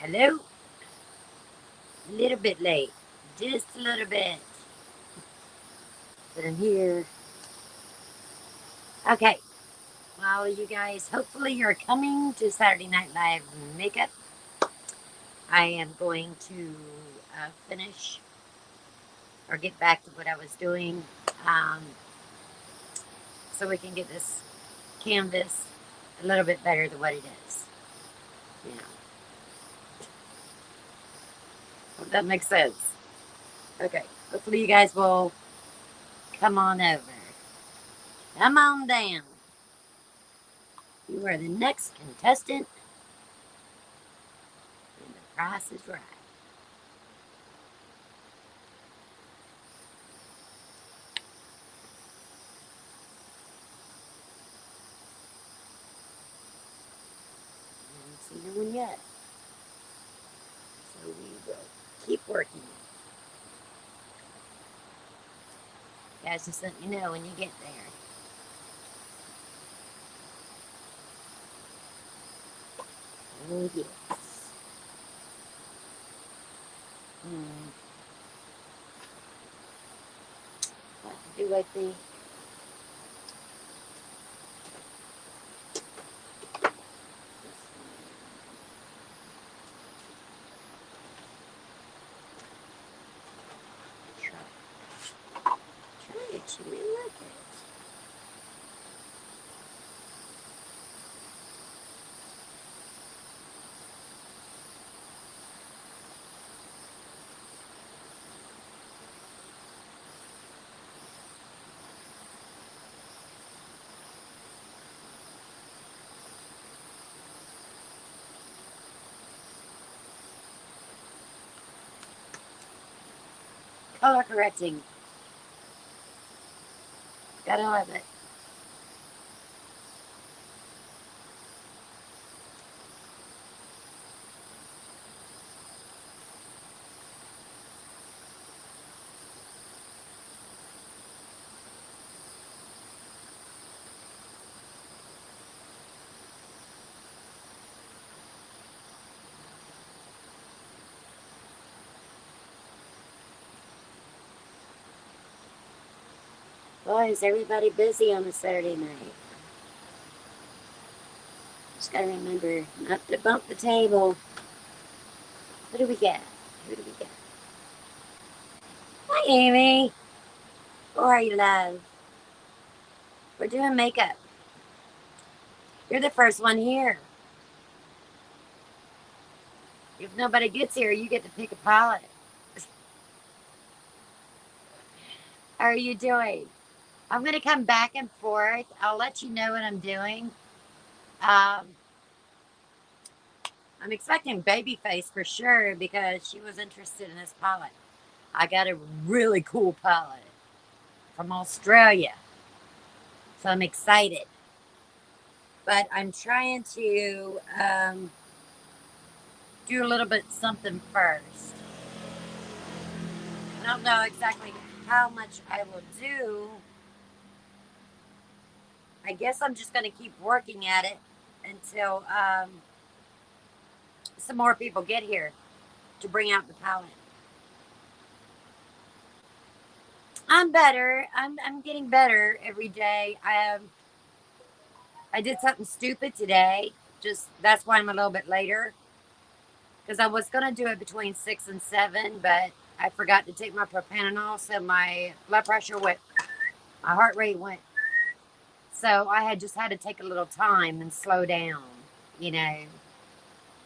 Hello? A little bit late. Just a little bit. But I'm here. Okay. Well, you guys, hopefully you're coming to Saturday Night Live makeup. I am going to finish or get back to what I was doing um, so we can get this canvas a little bit better than what it is. You know, hope that makes sense. Okay. Hopefully you guys will come on over. Come on down. You are the next contestant, and the price is right. I haven't seen no one yet. So we will keep working. Guys, just let me know when you get there. Oh, yes. What do I think? Try it, you may like it. Color correcting. Gotta love it. Boy, is everybody busy on a Saturday night. Just gotta remember not to bump the table. What do we get? Who do we get? Hi, Amy. How are you, love? We're doing makeup. You're the first one here. If nobody gets here, you get to pick a palette. How are you doing? I'm going to come back and forth. I'll let you know what I'm doing. Um, I'm expecting Babyface for sure because she was interested in this palette. I got a really cool palette from Australia. So I'm excited. But I'm trying to do a little bit something first. I don't know exactly how much I will do. I guess I'm just going to keep working at it until some more people get here to bring out the palette. I'm better. I'm getting better every day. I did something stupid today. Just that's why I'm a little bit later. Because I was gonna do it between 6 and 7, but I forgot to take my propanol, so my blood pressure went, my heart rate went. So I had just had to take a little time and slow down, you know.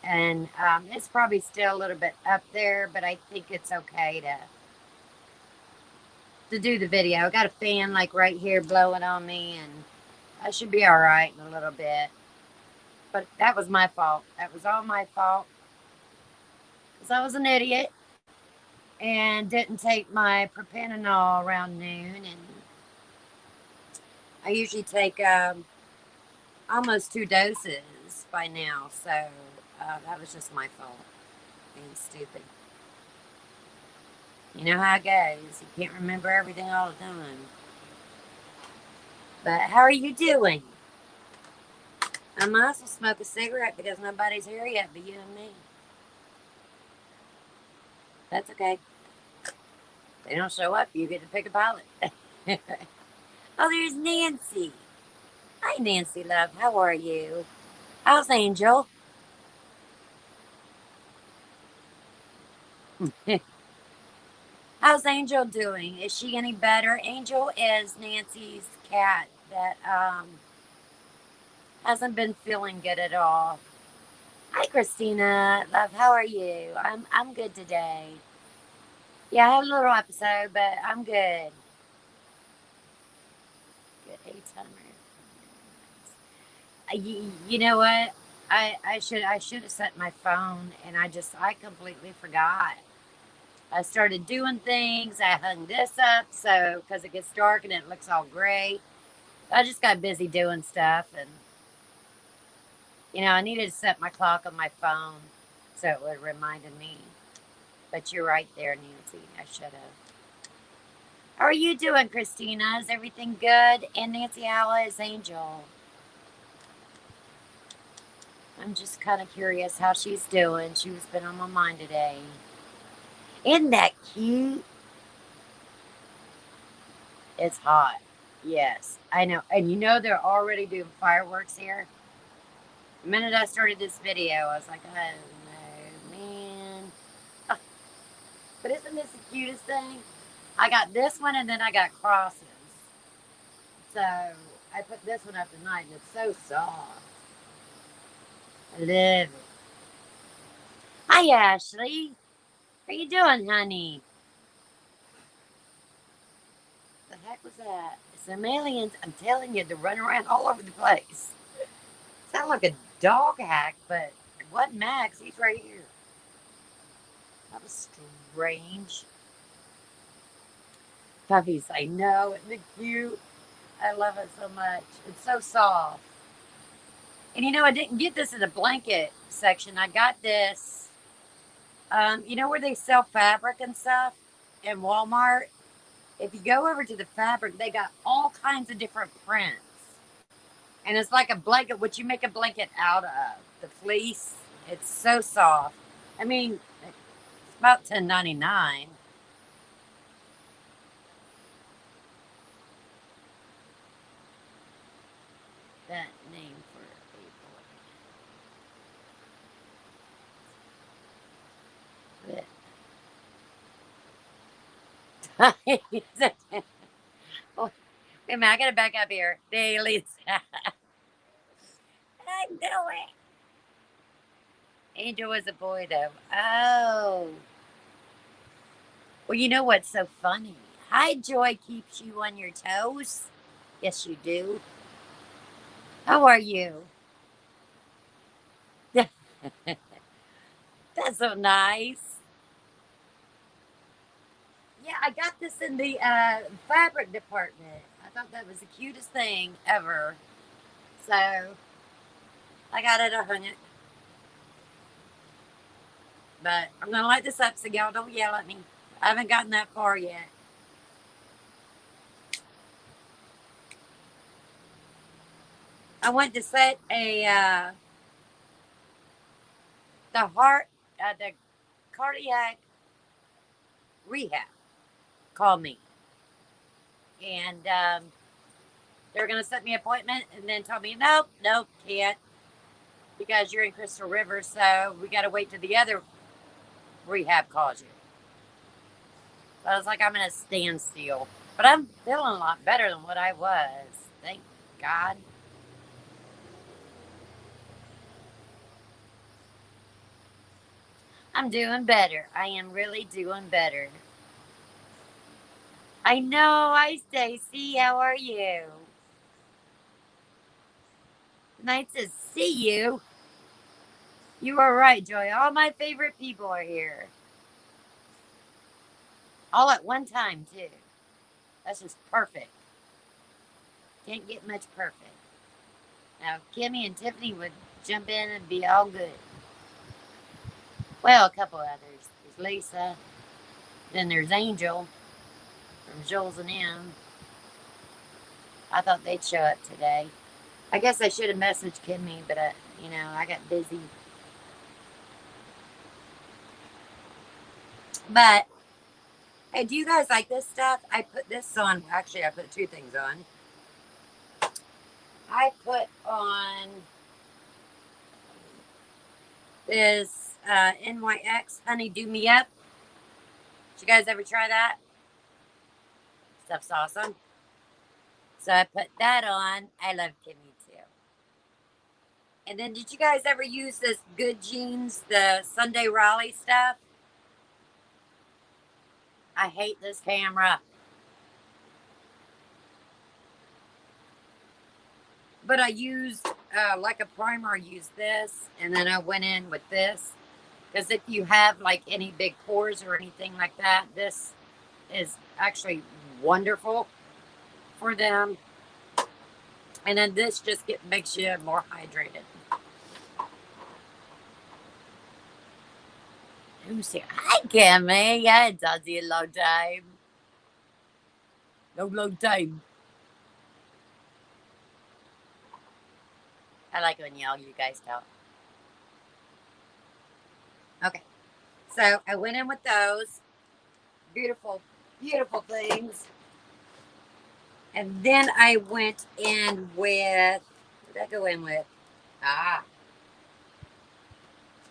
And it's probably still a little bit up there, but I think it's okay to do the video. I got a fan like right here blowing on me, and I should be all right in a little bit. But that was my fault. That was all my fault because I was an idiot and didn't take my propanol around noon. And I usually take almost 2 doses by now, so that was just my fault, being stupid. You know how it goes. You can't remember everything all the time. But how are you doing? I might as well smoke a cigarette because nobody's here yet but you and me. That's okay. They don't show up, you get to pick a pilot. Oh, there's Nancy. Hi, Nancy, love. How are you? How's Angel? How's Angel doing? Is she any better? Angel is Nancy's cat that hasn't been feeling good at all. Hi, Christina. Love, how are you? I'm good today. Yeah, I had a little episode, but I'm good. Good eight timer. You know what? I should have set my phone, and I completely forgot. I started doing things. I hung this up so because it gets dark and it looks all gray. I just got busy doing stuff, and I needed to set my clock on my phone so it would remind me. But you're right there, Nancy. I should have. How are you doing, Christina? Is everything good? And Nancy, how is Angel? I'm just kind of curious how she's doing. She's been on my mind today. Isn't that cute? It's hot. Yes, I know. And they're already doing fireworks here. The minute I started this video, I was like, oh no, man. But isn't this the cutest thing? I got this one and then I got crosses. So I put this one up tonight and it's so soft. I love it. Hi, Ashley. How you doing, honey? The heck was that? Some aliens, I'm telling you, they're running around all over the place. Sound like a dog hack, but what Max? He's right here. That was strange. Puppies, I know. Isn't it cute? I love it so much. It's so soft. And I didn't get this in the blanket section. I got this, where they sell fabric and stuff in Walmart? If you go over to the fabric, they got all kinds of different prints. And it's like a blanket, what you make a blanket out of. The fleece, it's so soft. I mean, it's about $10.99. That name for a boy. Oh, wait a minute, I gotta back up here. Daily. I know it. Angel was a boy, though. Oh. Well, you know what's so funny? Hi, Joy keeps you on your toes. Yes, you do. How are you? That's so nice. Yeah, I got this in the fabric department. I thought that was the cutest thing ever. So I got it. I hung it. But I'm going to light this up so y'all don't yell at me. I haven't gotten that far yet. I went to set the cardiac rehab called me. And they were going to set me an appointment and then told me, nope, can't. Because you're in Crystal River, so we got to wait till the other rehab calls you. So I was like, I'm in a standstill. But I'm feeling a lot better than what I was. Thank God. I'm doing better. I am really doing better. I know. Hi, Stacy. How are you? Nice to see you. You are right, Joy. All my favorite people are here. All at one time, too. That's just perfect. Can't get much perfect. Now, Kimmy and Tiffany would jump in and be all good. Well, a couple others. There's Lisa. Then there's Angel from Jules and M. I thought they'd show up today. I guess I should have messaged Kimmy, but I got busy. But hey, do you guys like this stuff? I put this on. Actually, I put two things on. I put on this NYX Honey Do Me Up. Did you guys ever try that? Stuff's awesome. So I put that on. I love Kimmy too. And then did you guys ever use this Good Jeans, the Sunday Raleigh stuff? I hate this camera. But I used, like a primer, I used this. And then I went in with this. Because if you have like any big pores or anything like that, this is actually wonderful for them. And then this just makes you more hydrated. Who's here? Hi, Kimmy. Yeah, it does a long time. Long time. I like when y'all, you guys talk. Okay. So I went in with those beautiful, beautiful things. And then I went in with, what did I go in with? Ah.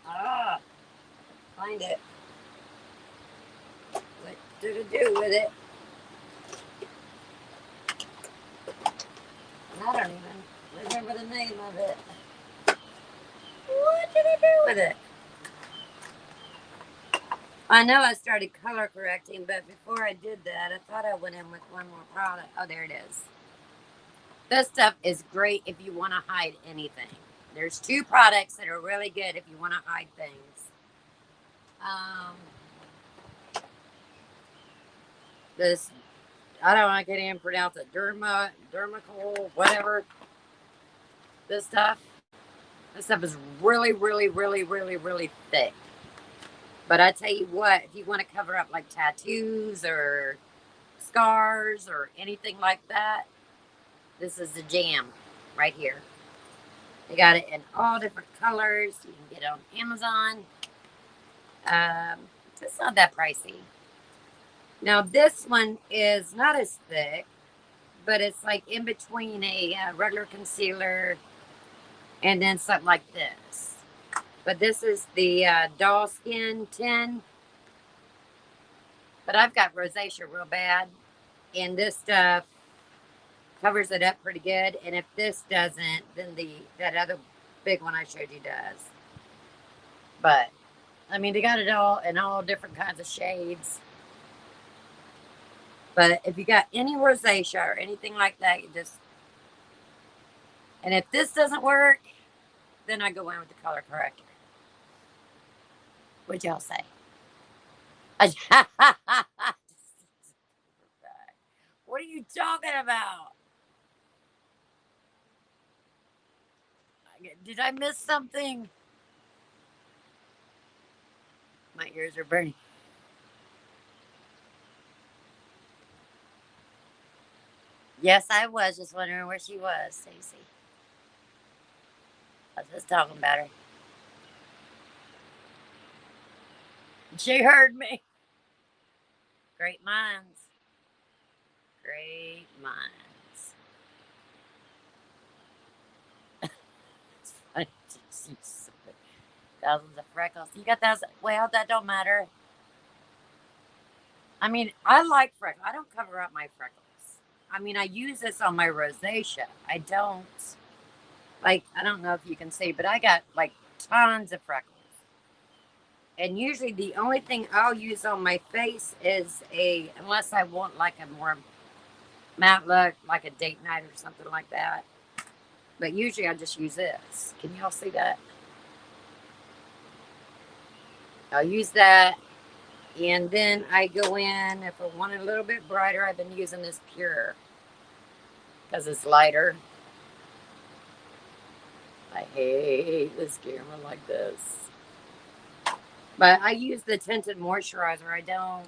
Ah. Find it. What did I do with it? I don't even remember the name of it. What did I do with it? I know I started color correcting, but before I did that, I thought I went in with one more product. Oh, there it is. This stuff is great if you want to hide anything. There's two products that are really good if you want to hide things. This, I don't know, I can't even pronounce it. Dermacol, whatever. This stuff is really, really, really, really, really thick. But I tell you what, if you want to cover up like tattoos or scars or anything like that, this is the jam right here. They got it in all different colors. You can get it on Amazon. It's not that pricey. Now this one is not as thick, but it's like in between a regular concealer and then something like this. But this is the Doll Skin 10. But I've got rosacea real bad, and this stuff covers it up pretty good. And if this doesn't, then that other big one I showed you does. But I mean, they got it all in all different kinds of shades. But if you got any rosacea or anything like that, you just, and if this doesn't work, then I go in with the color corrector. What'd y'all say? What are you talking about? Did I miss something? My ears are burning. Yes, I was just wondering where she was, Stacy. I was just talking about her. She heard me. Great minds. Great minds. It's funny to see thousands of freckles. You got thousands. Well, that don't matter. I mean, I like freckles. I don't cover up my freckles. I mean, I use this on my rosacea. I don't, like, I don't know if you can see, but I got like tons of freckles. And usually the only thing I'll use on my face is unless I want like a more matte look, like a date night or something like that. But usually I just use this. Can y'all see that? I'll use that. And then I go in, if I want it a little bit brighter, I've been using this Pure because it's lighter. I hate this camera like this. But I use the tinted moisturizer. I don't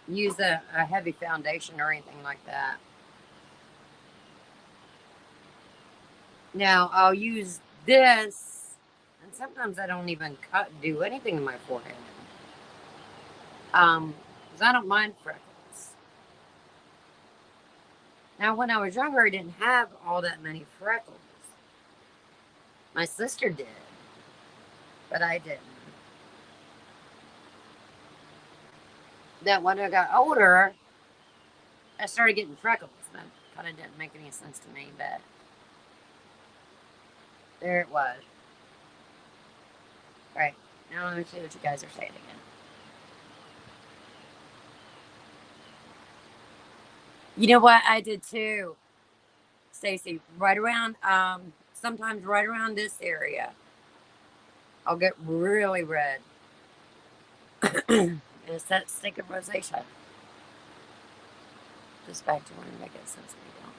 use a heavy foundation or anything like that. Now I'll use this. And sometimes I don't even do anything to my forehead. 'Cause I don't mind freckles. Now, when I was younger, I didn't have all that many freckles. My sister did, but I didn't. Then when I got older, I started getting freckles. That kind of didn't make any sense to me, but there it was. All right, now let me see what you guys are saying again. You know what? I did too, Stacy. Right around, sometimes right around this area, I'll get really red. And it's that stinking rosacea. Just back to when it makes sense to me, don't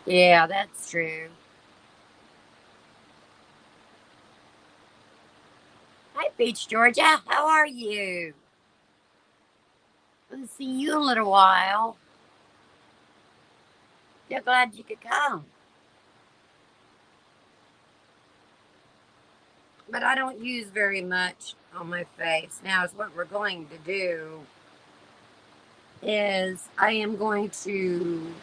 it? Yeah, that's true. Hi, Beach, Georgia. How are you? Haven't seen you in a little while. Yeah, glad you could come. But I don't use very much on my face. Now, is what we're going to do is I am going to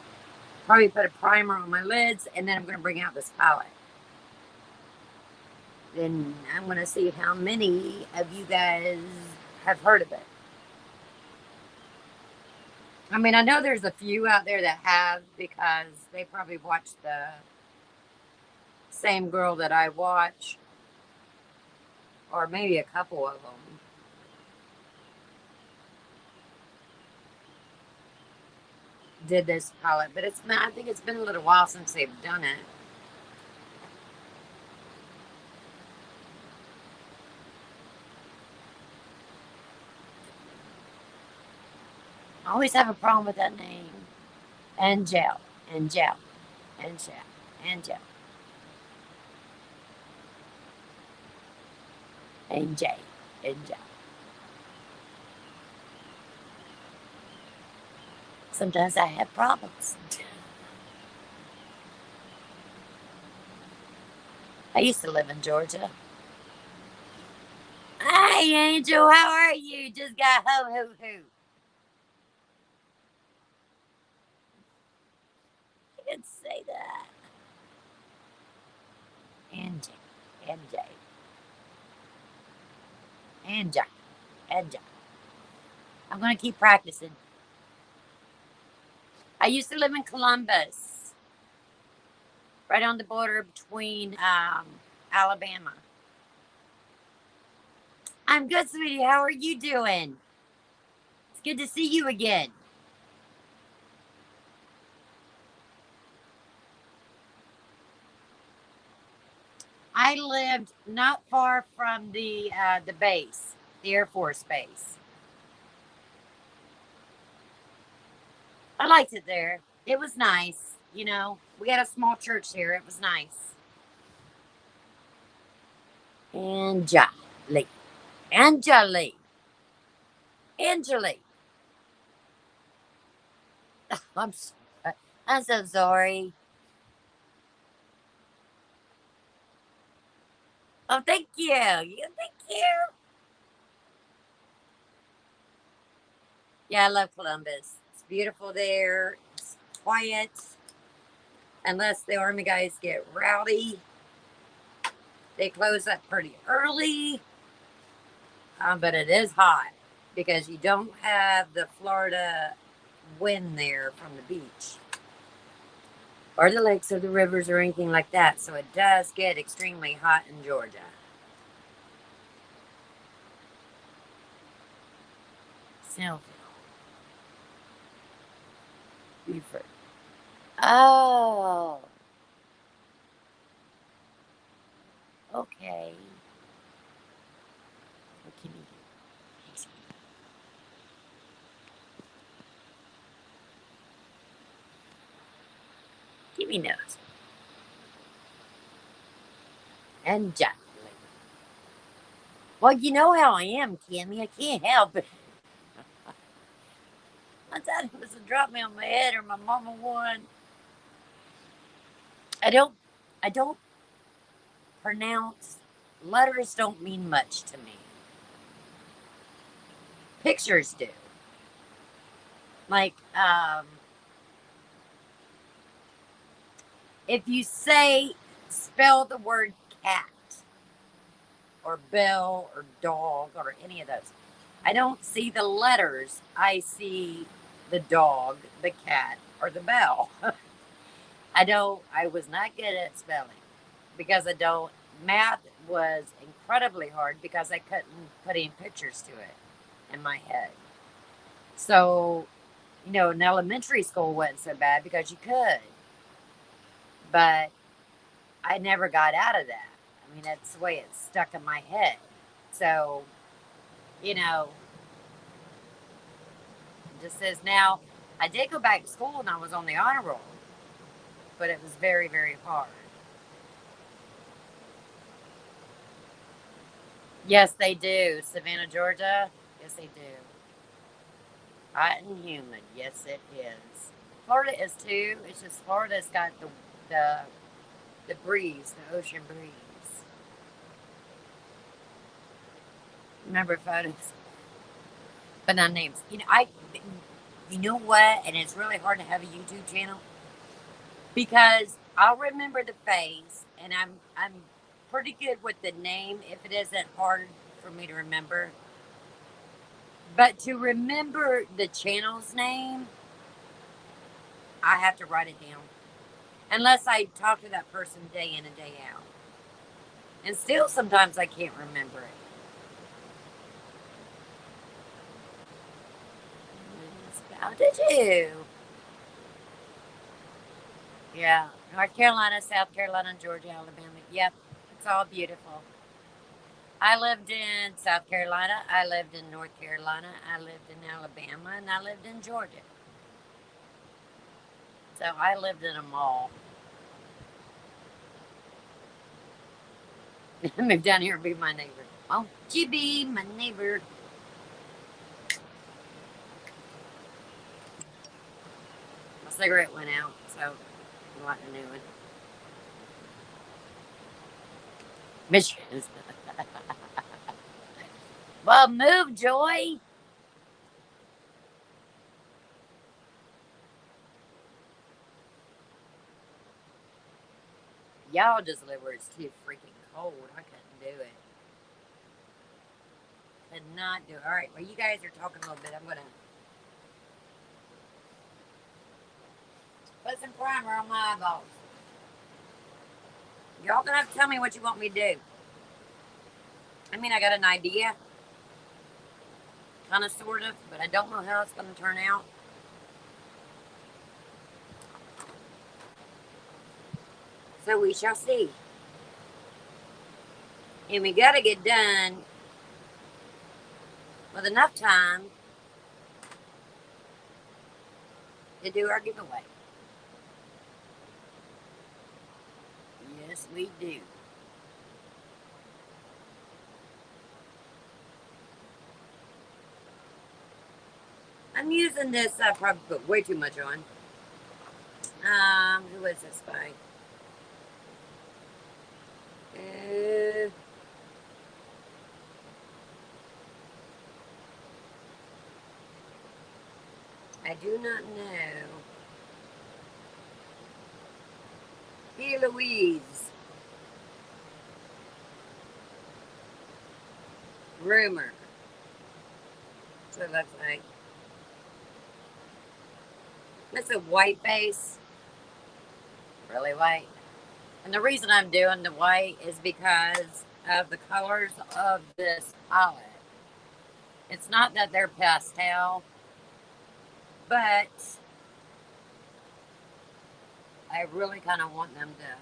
probably put a primer on my lids, and then I'm going to bring out this palette. Then I'm going to see how many of you guys have heard of it. I mean, I know there's a few out there that have because they probably watch the same girl that I watch, or maybe a couple of them. Did this palette, but I think it's been a little while since they've done it. I always have a problem with that name. Angel, Angel, Angel, Angel, Angel, Angel. Sometimes I have problems. I used to live in Georgia. Hey, Angel, how are you? Just got home, hoo. I didn't say that. Angel, Angel, Angel, Angel. I'm going to keep practicing. I used to live in Columbus, right on the border between Alabama. I'm good, sweetie. How are you doing? It's good to see you again. I lived not far from the base, the Air Force Base. I liked it there. It was nice. You know, we had a small church here. It was nice. Angelique, Angelique, Angelique. I'm so, I'm so sorry. Oh, thank you. Thank you. Yeah, I love Columbus. It's beautiful there. It's quiet. Unless the army guys get rowdy, they close up pretty early. But it is hot because you don't have the Florida wind there from the beach or the lakes or the rivers or anything like that. So it does get extremely hot in Georgia. Snowfall. Beaufort. Oh, okay. What can you do? Give me nose. And gently. Well, you know how I am, Kimmy. I can't help it. I thought it was to drop me on my head or my mama won. I don't I don't pronounce letters don't mean much to me. Pictures do. Like, if you say, spell the word cat or bell or dog or any of those, I don't see the letters. I see the dog, the cat, or the bell. I was not good at spelling because I don't. Math was incredibly hard because I couldn't put any pictures to it in my head. So, in elementary school wasn't so bad because you could, but I never got out of that. I mean, that's the way it's stuck in my head. So, you know, it just says now, I did go back to school and I was on the honor roll, but it was very, very hard. Yes, they do. Savannah, Georgia. Yes, they do. Hot and humid. Yes, it is. Florida is too. It's just Florida's got the the breeze, the ocean breeze. Remember photos, but not names. You know what? And it's really hard to have a YouTube channel because I'll remember the face, and I'm pretty good with the name if it isn't hard for me to remember. But to remember the channel's name, I have to write it down. Unless I talk to that person day in and day out. And still sometimes I can't remember it. How did you? Yeah. North Carolina, South Carolina, Georgia, Alabama. Yep. It's all beautiful. I lived in South Carolina. I lived in North Carolina. I lived in Alabama. And I lived in Georgia. So I lived in them all. Moved down here and be my neighbor. Won't you be my neighbor? My cigarette went out, so I'm wanting a new one. Michigan. Well, move, Joy. Y'all just live where it's too freaking cold. I couldn't do it. Could not do it. All right, well, you guys are talking a little bit. I'm going to put some primer on my eyeballs. Y'all going to have to tell me what you want me to do. I mean, I got an idea, kind of, sort of, but I don't know how it's going to turn out. So we shall see. And we got to get done with enough time to do our giveaway. Yes, we do. I'm using this, I probably put way too much on. Who is this by? Uh, I do not know. Hey, Louise. Rumor. So it looks like. It's a white base. Really white. And the reason I'm doing the white is because of the colors of this palette. It's not that they're pastel, but I really kind of want them to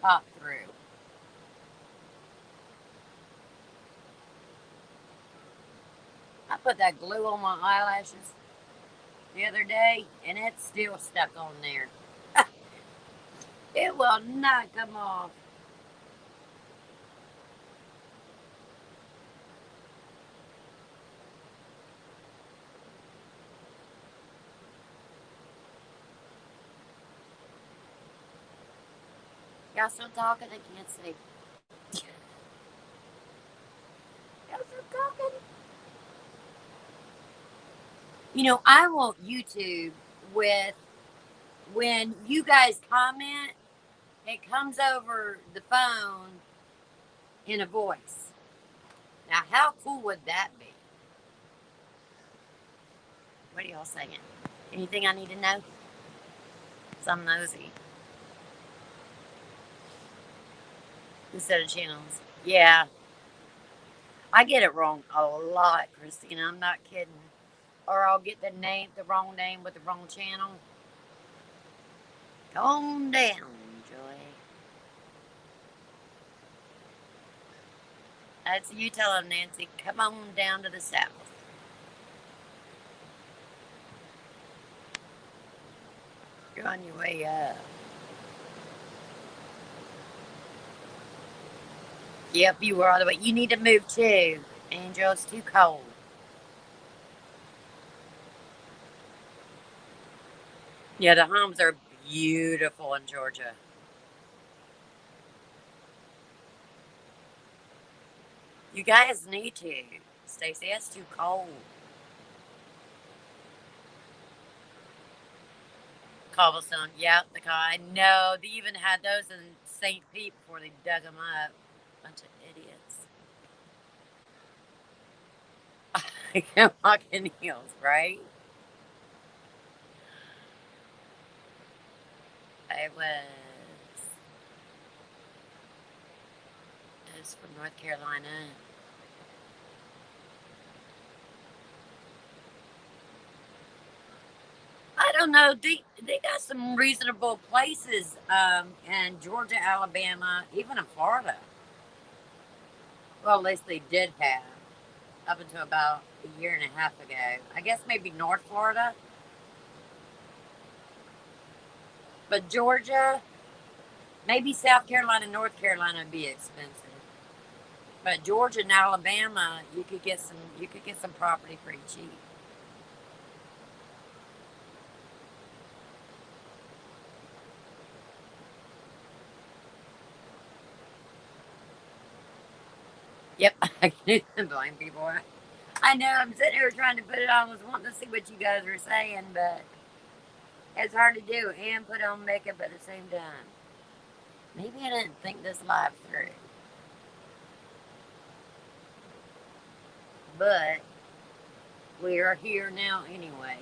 pop through. I put that glue on my eyelashes the other day, and it's still stuck on there. It will not come off. Y'all still talking? I can't see. Y'all still talking? You know, I want YouTube with when you guys comment, it comes over the phone in a voice. Now, how cool would that be? What are y'all saying? Anything I need to know? Some nosy. Instead of channels. Yeah. I get it wrong a lot, Christina. I'm not kidding. Or I'll get the wrong name with the wrong channel. Calm down, Joy. That's you tell him, Nancy. Come on down to the south. You're on your way up. Yep, you were all the way. You need to move too, Angel. It's too cold. Yeah, the homes are beautiful in Georgia. You guys need to. Stacey, it's too cold. Cobblestone, yep, I know. They even had those in St. Pete before they dug them up. Bunch of idiots. I can't walk in heels, right? I was from North Carolina. I don't know. They got some reasonable places in Georgia, Alabama, even in Florida. Well, at least they did have up until about a year and a half ago. I guess maybe North Florida. But Georgia, maybe South Carolina, North Carolina would be expensive. But Georgia and Alabama, you could get some property pretty cheap. Yep, I can't blame people. I know I'm sitting here trying to put it on. I was wanting to see what you guys were saying, but it's hard to do and put on makeup at the same time. Maybe I didn't think this live through. But we are here now anyway.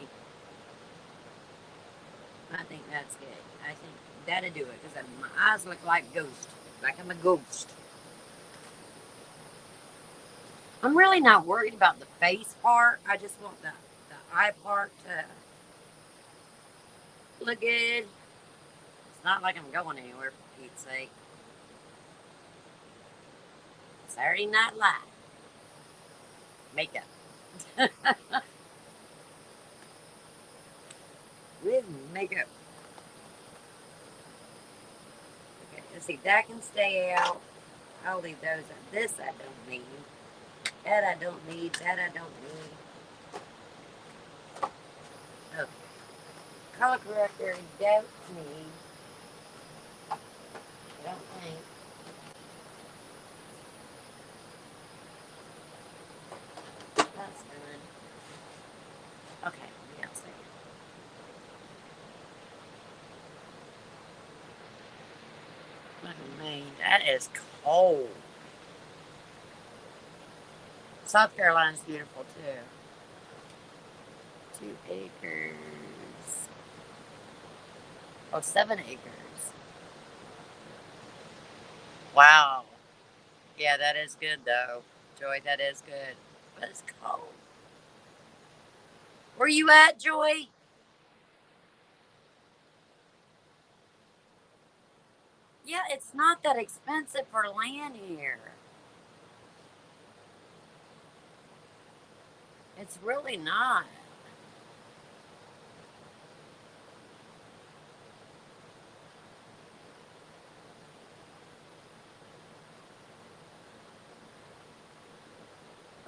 I think that's good. I think that'll do it because my eyes look like ghost, like I'm a ghost. I'm really not worried about the face part. I just want the eye part to look good. It's not like I'm going anywhere, for Pete's sake. Saturday Night Live. Makeup. With makeup. Okay, let's see. That can stay out. I'll leave those out. This I don't need. That I don't need. That I don't need. Okay. Color corrector, don't need. I don't think. That's done. Okay, what else there? Look at me. That is cold. South Carolina's beautiful too. 2 acres. Oh, 7 acres. Wow. Yeah, that is good though. Joy, that is good. But it's cold. Where you at, Joy? Yeah, it's not that expensive for land here. It's really not.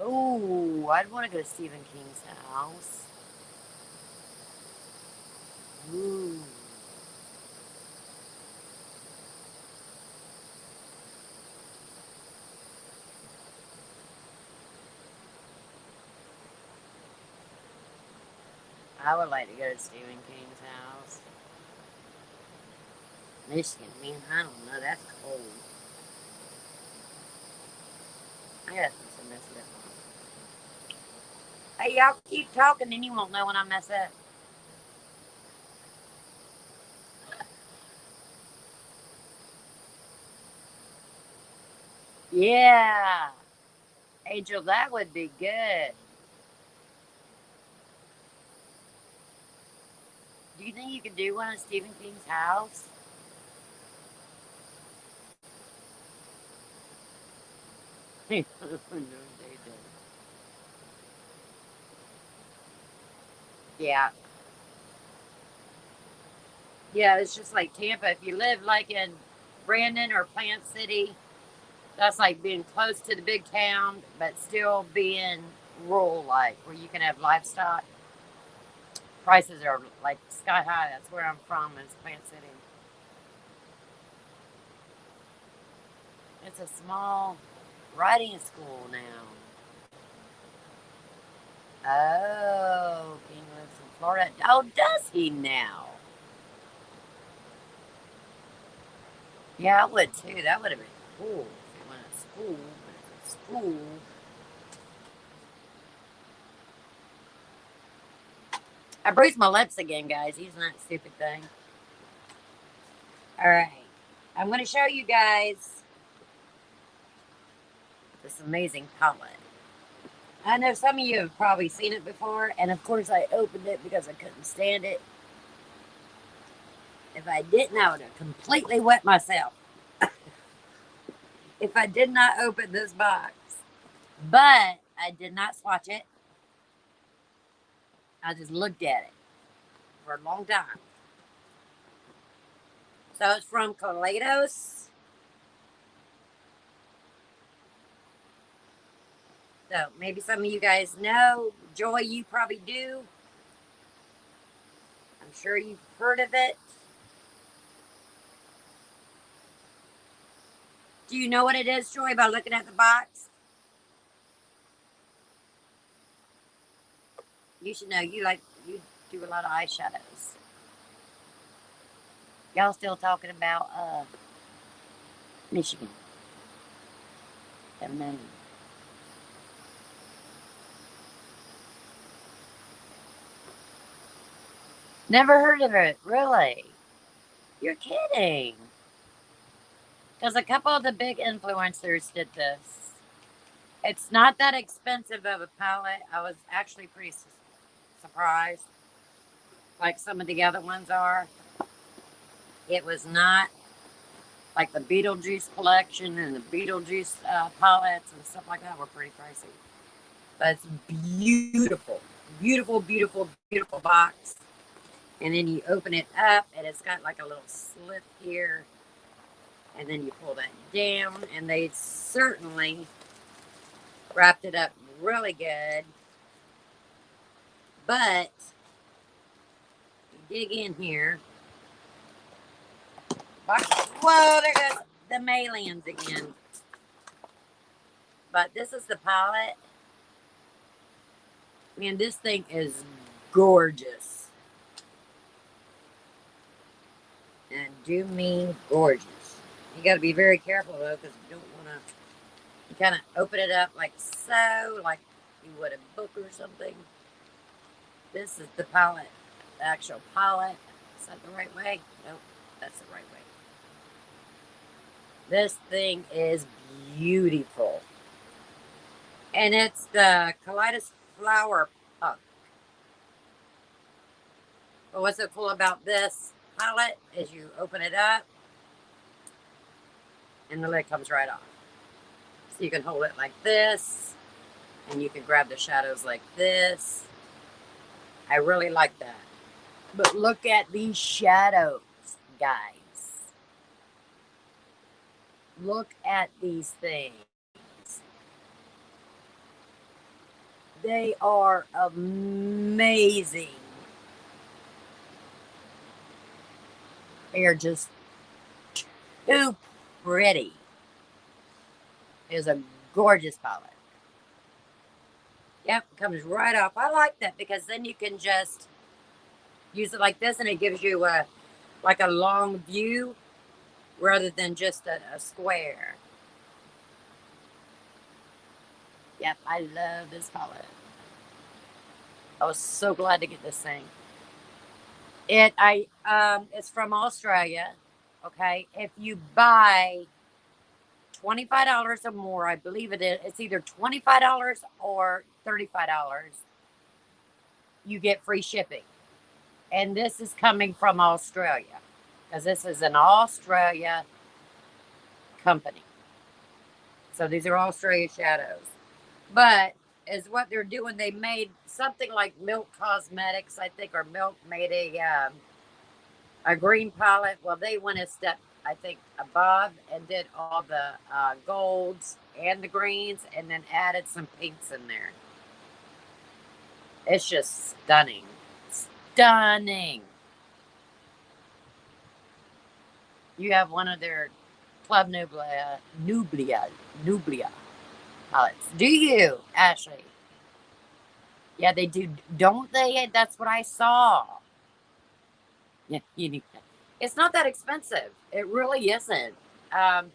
Oh, I'd want to go to Stephen King's house. Ooh. I would like to go to Stephen King's house. Michigan, man, I don't know. That's cold. I got some mess up. Hey, y'all keep talking, then you won't know when I mess up. Yeah, Angel, that would be good. Do you think you could do one at Stephen King's house? No, they don't. Yeah, yeah, it's just like Tampa. If you live like in Brandon or Plant City, that's like being close to the big town, but still being rural, like where you can have livestock. Prices are like sky high. That's where I'm from, is Plant City. It's a small riding school now. Oh, King lives in Florida. Oh, does he now? Yeah, I would too. That would have been cool if he went to school. But school. I bruised my lips again, guys, using that stupid thing. All right. I'm going to show you guys this amazing palette. I know some of you have probably seen it before, and of course I opened it because I couldn't stand it. If I didn't, I would have completely wet myself. If I did not open this box. But I did not swatch it. I just looked at it for a long time. So it's from Kaleidos. So maybe some of you guys know. Joy, you probably do. I'm sure you've heard of it. Do you know what it is, Joy, by looking at the box? You should know. You do a lot of eyeshadows. Y'all still talking about Michigan. And then never heard of it, really. You're kidding. Because a couple of the big influencers did this. It's not that expensive of a palette. I was actually pretty surprised, like some of the other ones are. It was not like the Beetlejuice collection, and the Beetlejuice palettes and stuff like that were pretty pricey. But it's beautiful, beautiful, beautiful, beautiful box. And then you open it up, and it's got like a little slit here. And then you pull that down, and they certainly wrapped it up really good. But you dig in here. Whoa, there goes the Malians again. But this is the palette. Man, this thing is gorgeous. And do mean gorgeous. You got to be very careful though, because you don't want to. You kind of open it up like so, like you would a book or something. This is the palette, the actual palette. Is that the right way? Nope, that's the right way. This thing is beautiful. And it's the Kaleidos Flower Punk. But what's so cool about this palette is you open it up and the lid comes right off. So you can hold it like this, and you can grab the shadows like this. I really like that. But look at these shadows, guys. Look at these things. They are amazing. They are just too pretty. It is a gorgeous palette. Yep, comes right off. I like that because then you can just use it like this, and it gives you a like a long view rather than just a square. Yep, I love this palette. I was so glad to get this thing. It's from Australia. Okay, if you buy $25 or more, I believe it is. It's either $25 or $35. You get free shipping, and this is coming from Australia because this is an Australia company. So these are Australia shadows, but is what they're doing. They made something like Milk Cosmetics, I think, or Milk made a green palette. Well, they went a step, I think, above and did all the golds and the greens, and then added some pinks in there. It's just stunning, stunning. You have one of their Club Nublia palettes. Do you, Ashley? Yeah, they do, don't they? That's what I saw. Yeah, you need that. It's not that expensive. It really isn't. Um,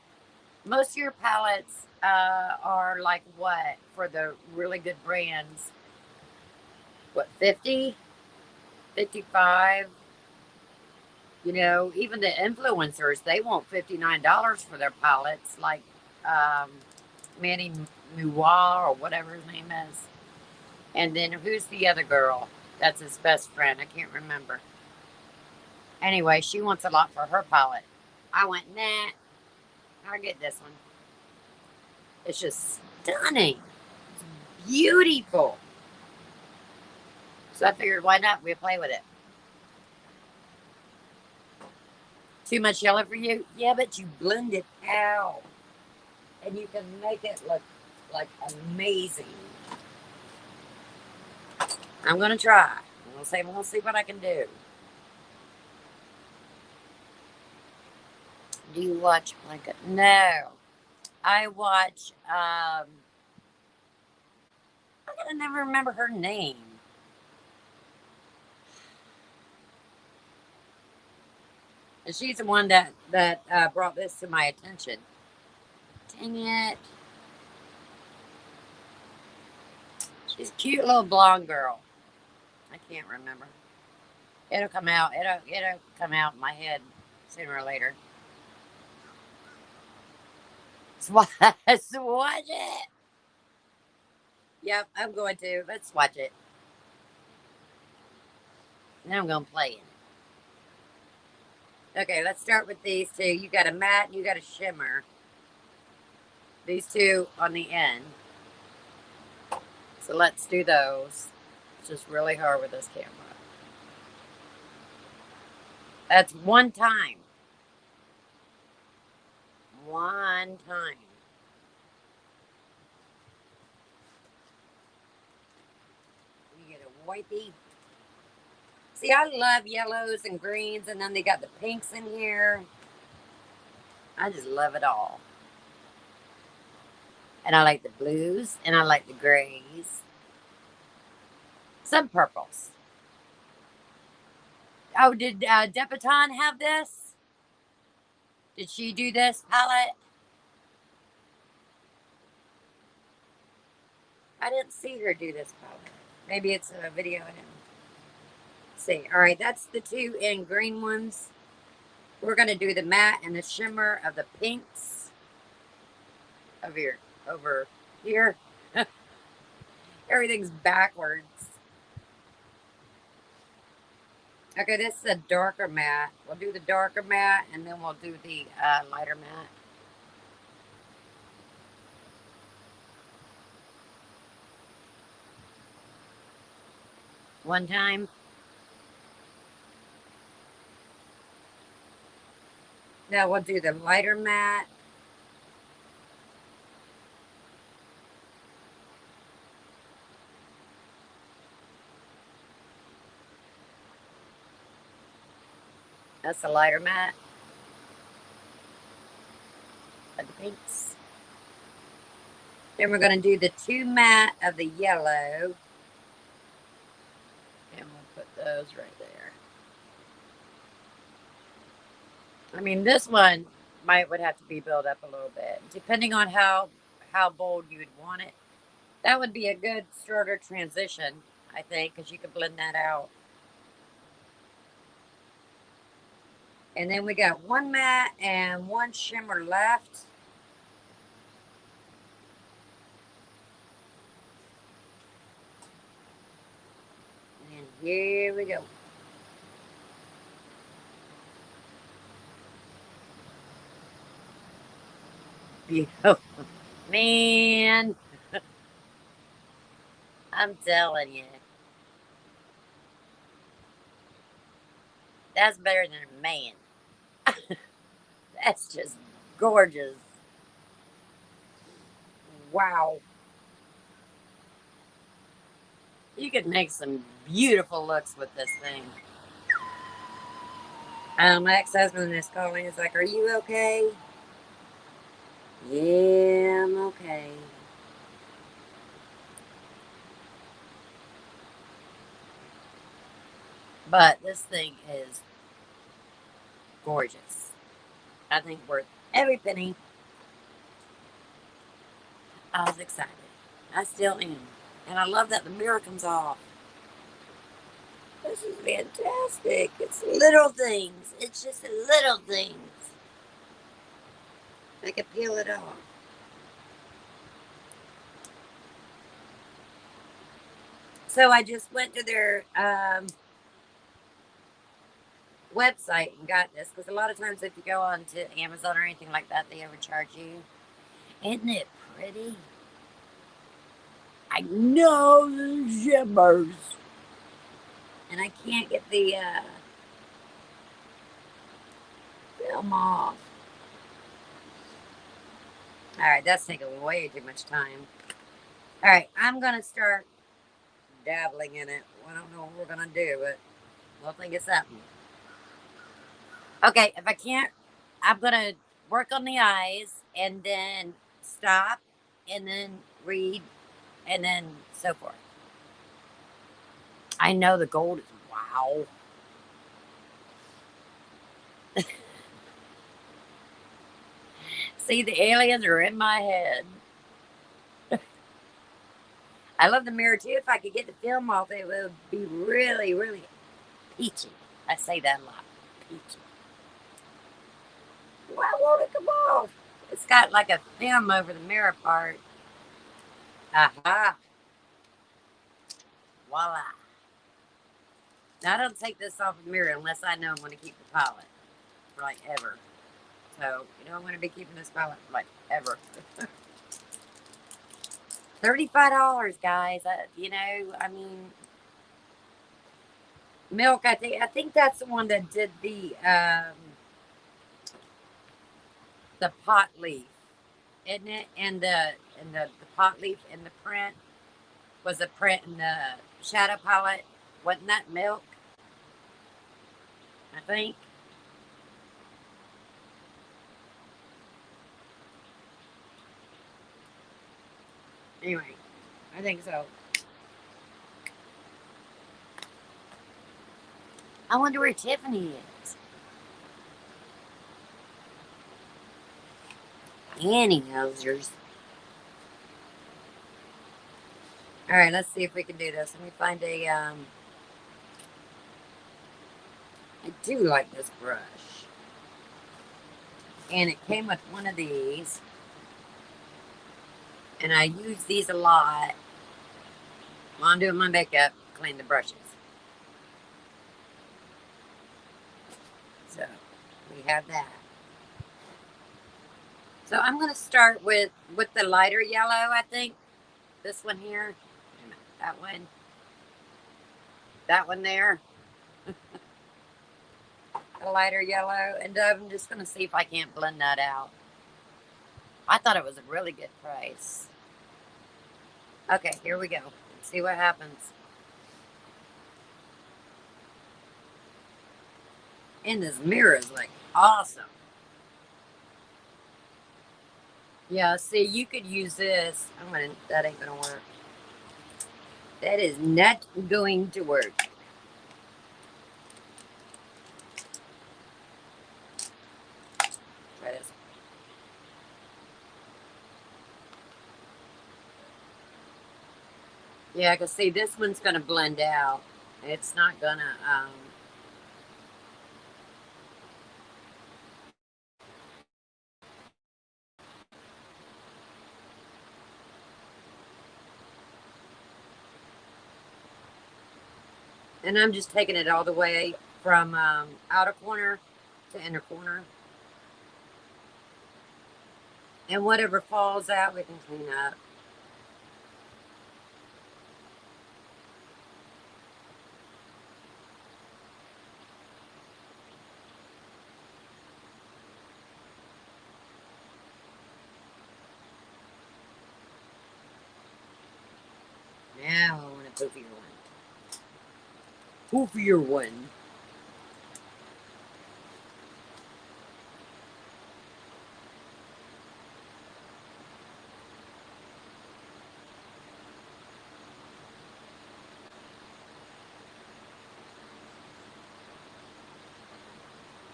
Most of your palettes are like what for the really good brands? What, 50, 55? You know, even the influencers, they want $59 for their palettes, like um, Manny Muir or whatever his name is. And then who's the other girl? That's his best friend. I can't remember. Anyway, she wants a lot for her palette. I went, nah, I'll get this one. It's just stunning. It's beautiful. So I figured, why not? We'll play with it. Too much yellow for you? Yeah, but you blend it out. And you can make it look like amazing. I'm going to try. We'll see what I can do. Do you watch Blanket? No. I watch, I can never remember her name. And she's the one that brought this to my attention. Dang it. She's a cute little blonde girl. I can't remember. It'll come out. It'll come out in my head sooner or later. Swatch it. Yep, I'm going to. Let's watch it. Now I'm going to play it. Okay, let's start with these two. You got a matte and you got a shimmer. These two on the end. So let's do those. It's just really hard with this camera. That's one time. One time. You get a wipey. See, I love yellows and greens, and then they got the pinks in here. I just love it all. And I like the blues, and I like the grays. Some purples. Oh, did Depaton have this? Did she do this palette? I didn't see her do this palette. Maybe it's a video I didn't see. All right, that's the two in green ones. We're going to do the matte and the shimmer of the pinks over here. Everything's backwards. Okay, this is a darker matte. We'll do the darker matte, and then we'll do the lighter matte. One time. Now we'll do the lighter matte. That's the lighter matte of the pinks. Then we're going to do the two matte of the yellow. And we'll put those right there. I mean, this one would have to be built up a little bit, depending on how bold you would want it. That would be a good shorter transition, I think, because you could blend that out. And then we got one matte and one shimmer left. And here we go. Beautiful. Man, I'm telling you, that's better than a man. That's just gorgeous. Wow. You could make some beautiful looks with this thing. My ex-husband is calling. He's like, "Are you okay?" Yeah, I'm okay. But this thing is gorgeous. I think worth every penny. I was excited. I still am. And I love that the mirror comes off. This is fantastic. It's little things. It's just little things. I can peel it off. So I just went to their website and got this because a lot of times if you go on to Amazon or anything like that, they overcharge you. Isn't it pretty? I know the shimmers. And I can't get the film off. All right, that's taking way too much time. All right, I'm going to start dabbling in it. I don't know what we're going to do, but we'll think it's something. Okay, if I can't, I'm going to work on the eyes and then stop and then read and then so forth. I know the gold is wow. See, the aliens are in my head. I love the mirror too. If I could get the film off, it would be really, really peachy. I say that a lot. Peachy. Why won't it come off? It's got like a film over the mirror part. Aha. Voila. Now, I don't take this off the mirror unless I know I'm going to keep the palette for like ever. So, I'm going to be keeping this palette for like ever. $35, guys. I mean, Milk. I think that's the one that did the pot leaf, isn't it? And the pot leaf in the print was a print in the shadow palette. Wasn't that Milk? I think. Anyway, I think so. I wonder where Tiffany is. Annie Hosers. All right, let's see if we can do this. Let me find a. I do like this brush, and it came with one of these, and I use these a lot while I'm doing my makeup. Clean the brushes. So we have that. So I'm going to start with the lighter yellow. I think this one here, that one there, a lighter yellow, and I'm just going to see if I can't blend that out. I thought it was a really good price. Okay, here we go. Let's see what happens. And this mirror is like awesome. Yeah, see, you could use this. That ain't gonna work. That is not going to work. Yeah, because see, this one's going to blend out. It's not going to, and I'm just taking it all the way from outer corner to inner corner. And whatever falls out, we can clean up. Now I want a poofier one. Poofier one.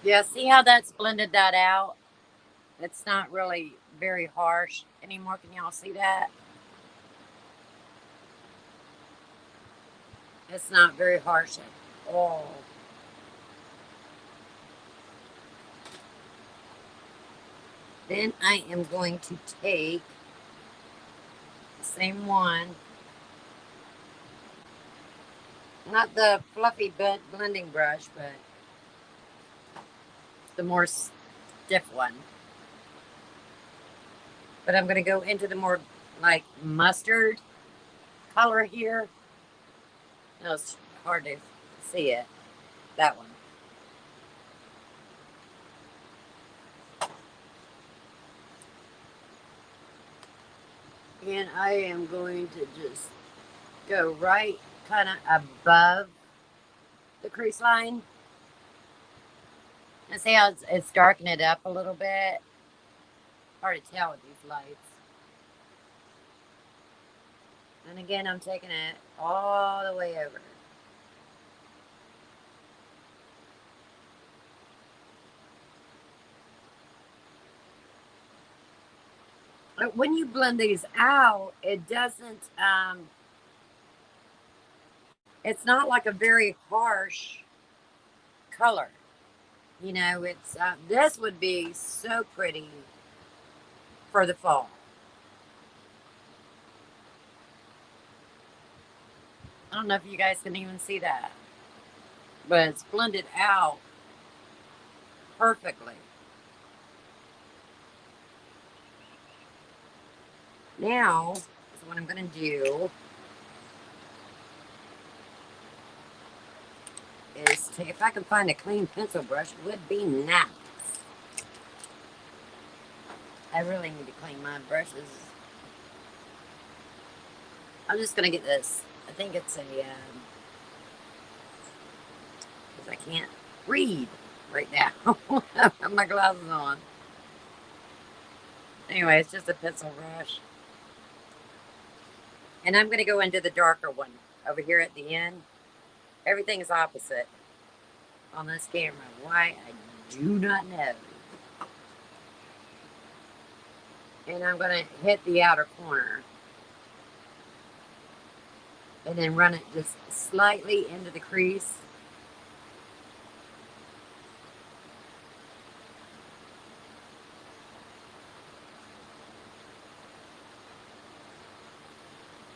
Yeah, see how that's blended that out? It's not really very harsh anymore. Can y'all see that? It's not very harsh at all. Then I am going to take the same one, not the fluffy blending brush, but the more stiff one. But I'm going to go into the more like mustard color here. No, it's hard to see it. That one. And I am going to just go right kind of above the crease line. And see how it's darkening it up a little bit. Hard to tell with these lights. And again, I'm taking it all the way over. But when you blend these out, it doesn't, it's not like a very harsh color. You know, it's, this would be so pretty for the fall. I don't know if you guys can even see that, but it's blended out perfectly. Now, so what I'm going to do is take, if I can find a clean pencil brush, would be nice. I really need to clean my brushes. I'm just going to get this. I think it's a, because I can't read right now. I have my glasses on. Anyway, it's just a pencil brush. And I'm going to go into the darker one over here at the end. Everything is opposite on this camera. Why? I do not know. And I'm going to hit the outer corner. And then run it just slightly into the crease.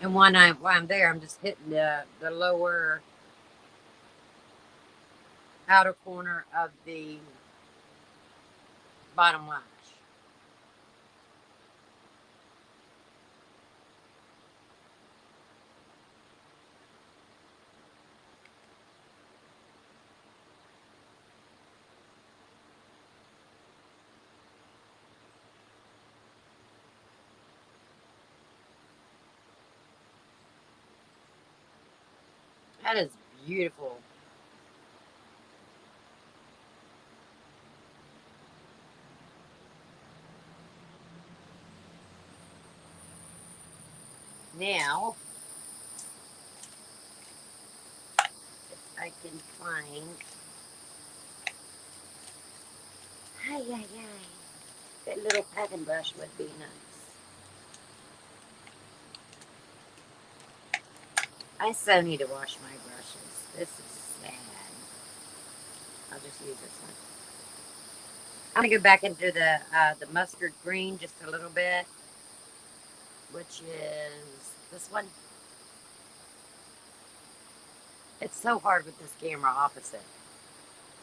And while I'm there, I'm just hitting the lower outer corner of the bottom lash. That is beautiful. Now, if I can find, ay, ay, ay, that little packing brush would be nice. I so need to wash my brushes. This is sad. I'll just use this one. I'm gonna go back into the mustard green just a little bit, which is this one. It's so hard with this camera opposite.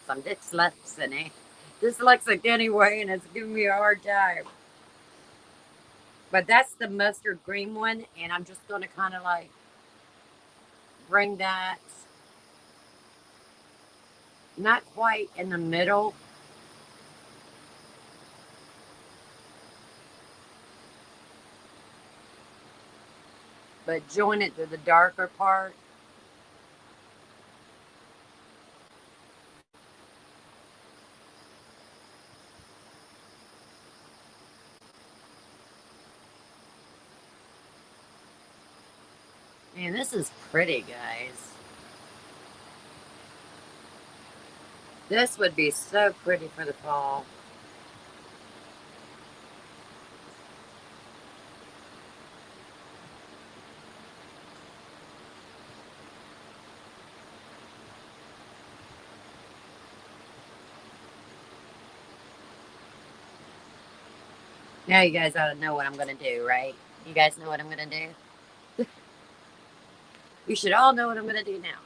So I'm dyslexic anyway, and it's giving me a hard time. But that's the mustard green one, and I'm just gonna kind of like bring that not quite in the middle, but join it to the darker part. Man, this is pretty, guys. This would be so pretty for the fall. Now you guys ought to know what I'm going to do, right? You guys know what I'm going to do? You should all know what I'm going to do now.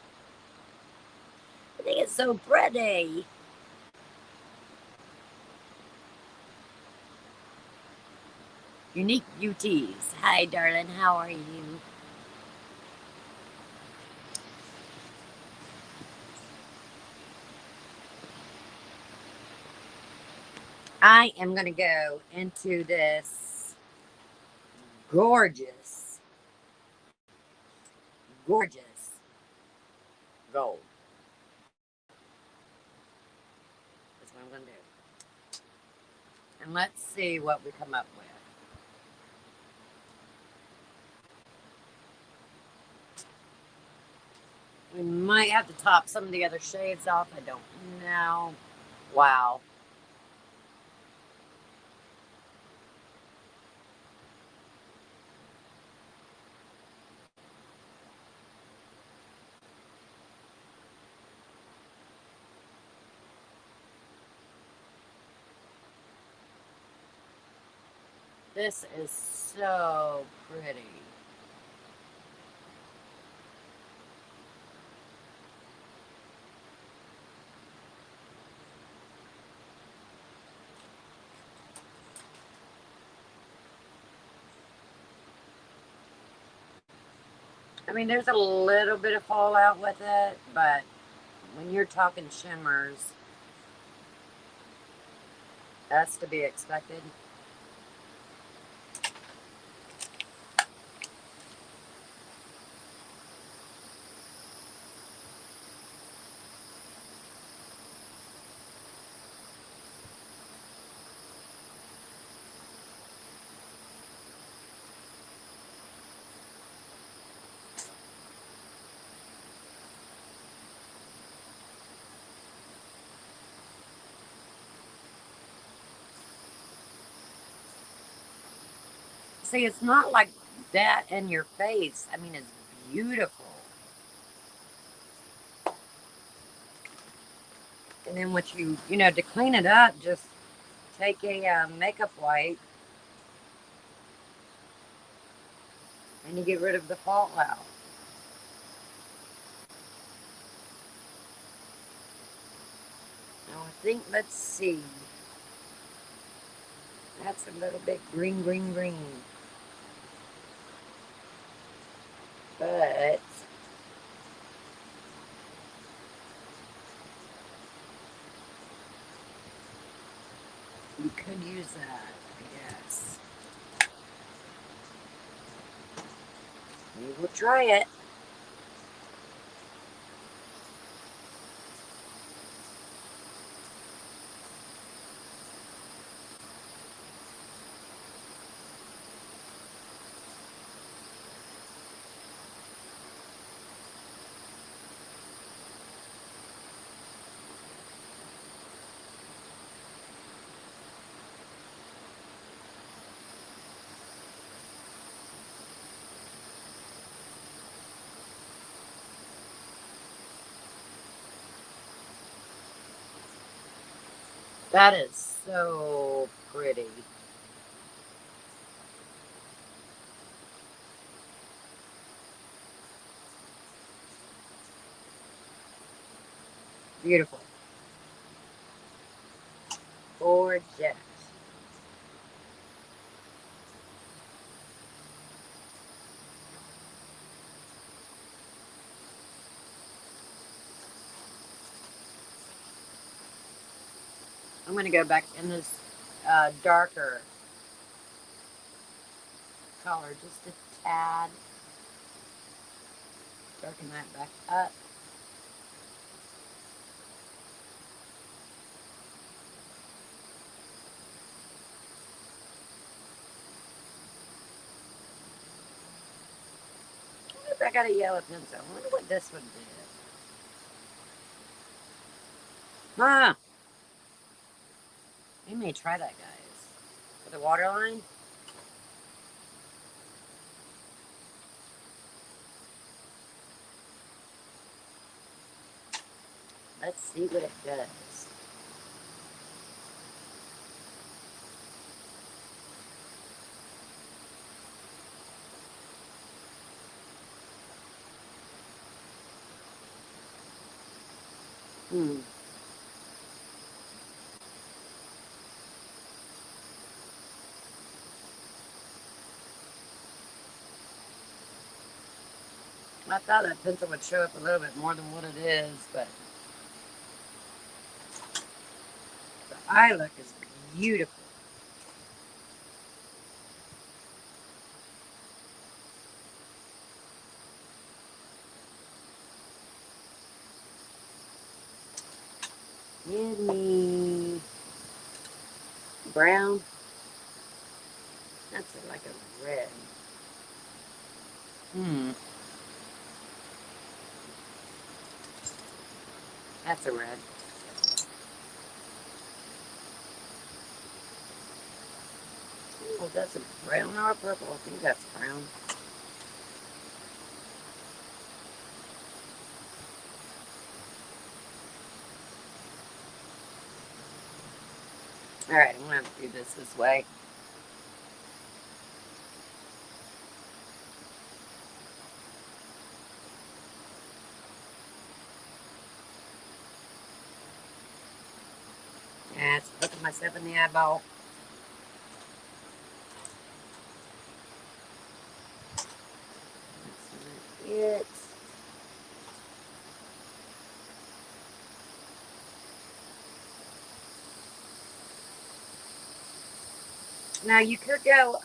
I think it's so pretty. Unique Beauties. Hi, darling. How are you? I am going to go into this gorgeous, gorgeous gold. That's what I'm going to do. And let's see what we come up with. We might have to top some of the other shades off. I don't know. Wow. This is so pretty. I mean, there's a little bit of fallout with it, but when you're talking shimmers, that's to be expected. See, it's not like that in your face. I mean, it's beautiful. And then what to clean it up, just take a makeup wipe and you get rid of the fallout. Now, I think, let's see. That's a little bit green, green, green. But you could use that, I guess. We will try it. That is so pretty. Beautiful. Gorgeous. I'm going to go back in this darker color, just a tad. Darken that back up. I wonder if I got a yellow pencil. I wonder what this would do. Huh. We may try that, guys. For the waterline. Let's see what it does. Hmm. I thought that pencil would show up a little bit more than what it is, but the eye look is beautiful. Give me brown. That's like a red. Hmm. That's a red. Oh, that's a brown or a purple. I think that's brown. All right, I'm gonna have to do this way. Yeah, it's poking myself in the eyeball. That's not it. Now you could go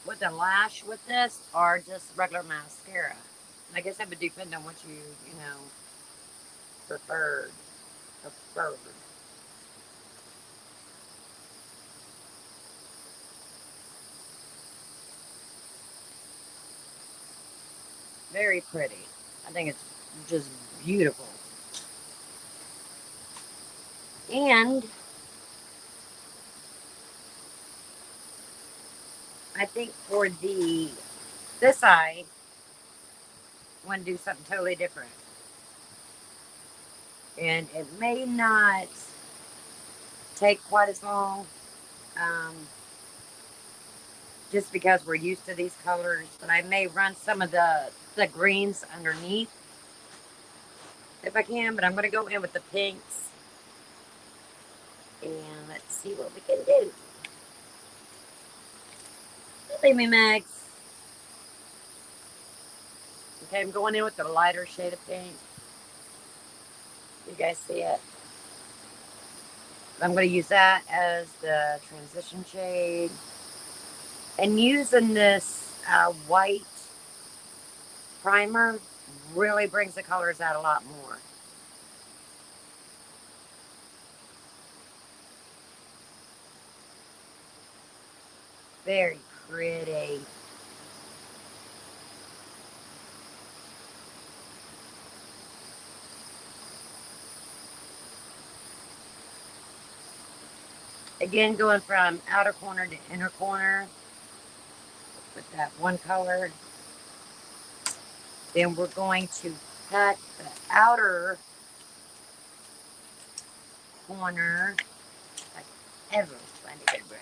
with a lash with this, or just regular mascara. I guess that would depend on what you know, preferred. Preferred. Very pretty. I think it's just beautiful. And I think for the this eye, I want to do something totally different. And it may not take quite as long, um, just because we're used to these colors. But I may run some of the greens underneath if I can. But I'm going to go in with the pinks, and let's see what we can do. Leave me, Max. Okay, I'm going in with the lighter shade of pink. You guys see it? I'm going to use that as the transition shade. And using this white primer really brings the colors out a lot more. Very pretty. Again, going from outer corner to inner corner with that one color. Then we're going to pack the outer corner. Like ever find a good brush.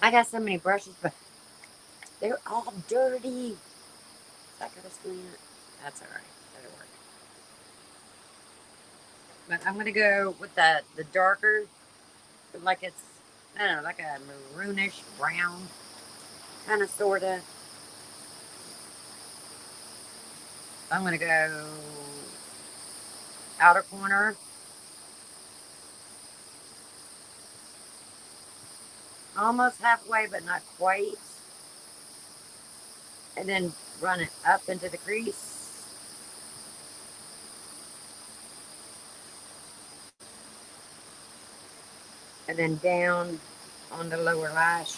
I got so many brushes, but they're all dirty. Is that gonna slant? That's alright. That'll work. But I'm gonna go with the darker, like it's, I don't know, like a maroonish brown, kind of sorta. I'm gonna go outer corner, almost halfway, but not quite, and then run it up into the crease, and then down on the lower lash.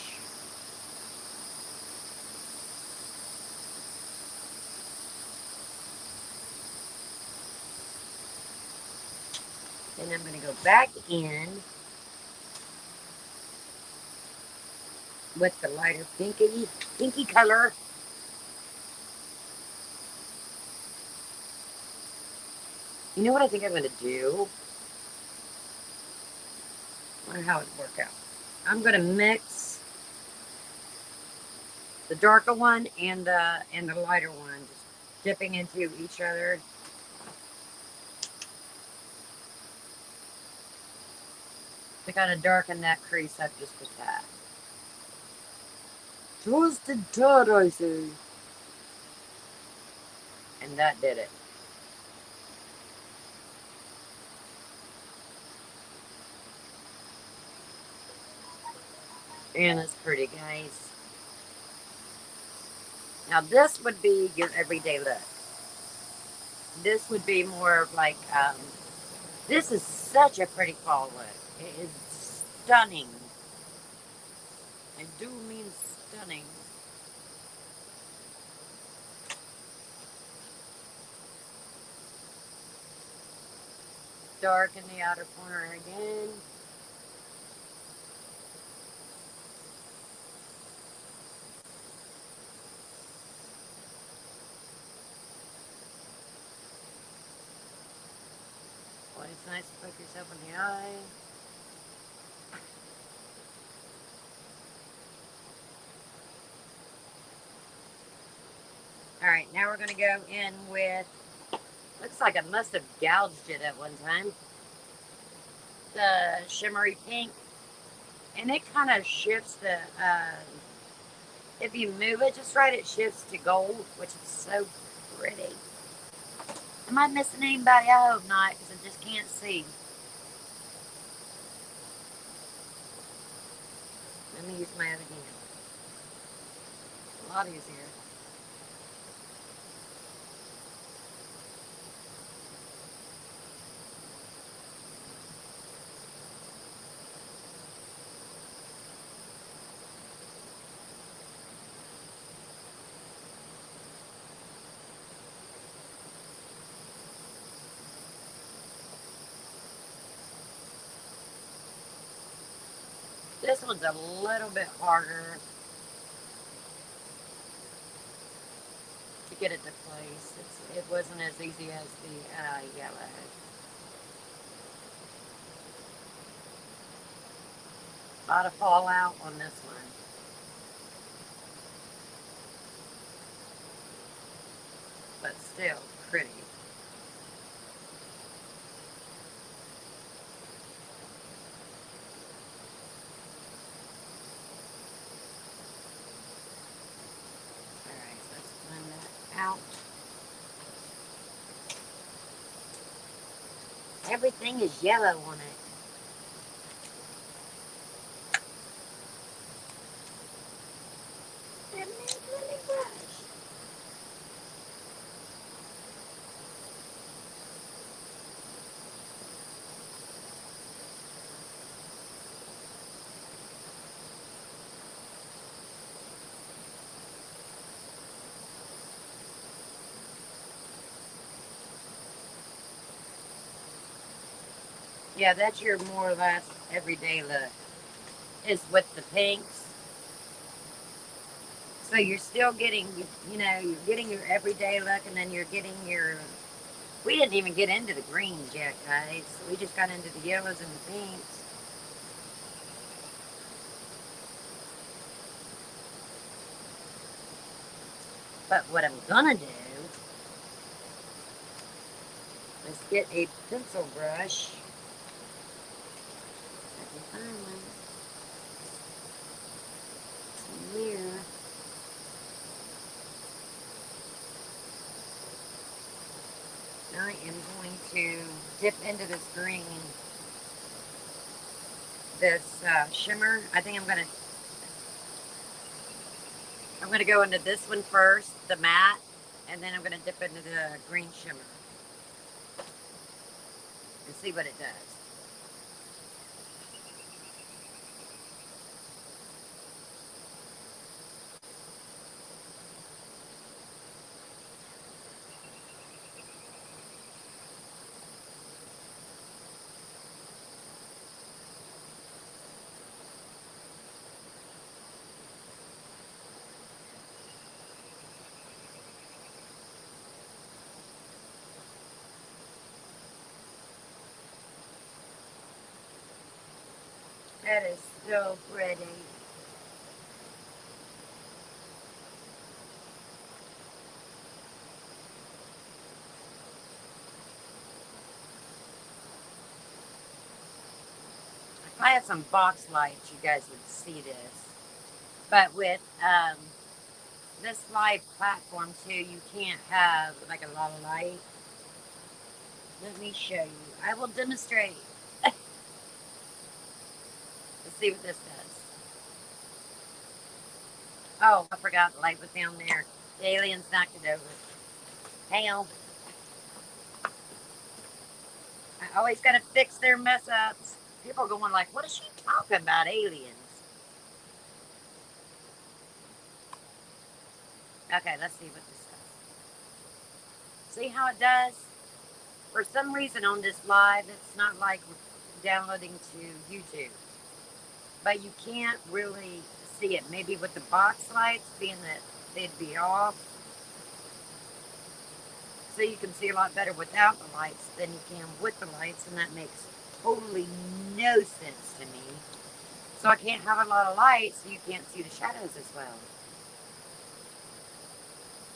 Then I'm gonna go back in with the lighter pinky color. You know what I think I'm gonna do? I wonder how it would work out. I'm gonna mix the darker one and the lighter one, just dipping into each other. To kind of darken that crease up just a tad. Toasted Todd, I say. And that did it. And it's pretty, guys. Now this would be your everyday look. This would be more of like, this is such a pretty fall look. It is stunning. I do mean stunning. Dark in the outer corner again. Boy, it's nice to poke yourself in the eye. Alright, now we're going to go in with, looks like I must have gouged it at one time, the shimmery pink. And it kind of shifts the, if you move it just right, it shifts to gold, which is so pretty. Am I missing anybody? I hope not, because I just can't see. Let me use my other hand. A lot easier. This one's a little bit harder to get it to place. It wasn't as easy as the yellow. A lot of fallout on this one. But still pretty. Alright, let's blend that out. Everything is yellow on it. Yeah, that's your more or less everyday look. Is with the pinks. So you're still getting, you're getting your everyday look, and then you're getting your. We didn't even get into the greens yet, guys. We just got into the yellows and the pinks. But what I'm gonna do is get a pencil brush. I can find one. Here. I am going to dip into this green, this shimmer. I think I'm gonna go into this one first, the matte, and then I'm gonna dip into the green shimmer and see what it does. That is so pretty. If I had some box lights, you guys would see this. But with this live platform too, you can't have like a lot of light. Let me show you. I will demonstrate. Let's see what this does. Oh, I forgot the light was down there. The aliens knocked it over. Hang on. I always gotta fix their mess ups. People are going like, what is she talking about, aliens? Okay, let's see what this does. See how it does? For some reason on this live, it's not like downloading to YouTube. But you can't really see it. Maybe with the box lights being that they'd be off. So you can see a lot better without the lights than you can with the lights, and that makes totally no sense to me. So I can't have a lot of lights, so you can't see the shadows as well.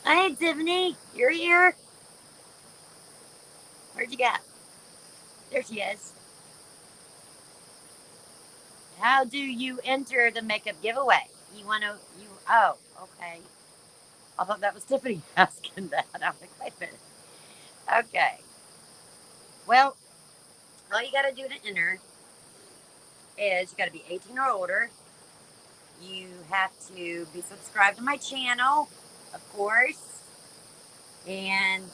Hey, Tiffany, you're here. Where'd you go? There she is. How do you enter the makeup giveaway? You want to, oh, okay. I thought that was Tiffany asking that. I'm like, wait a minute. Okay. Well, all you got to do to enter is you got to be 18 or older. You have to be subscribed to my channel, of course. And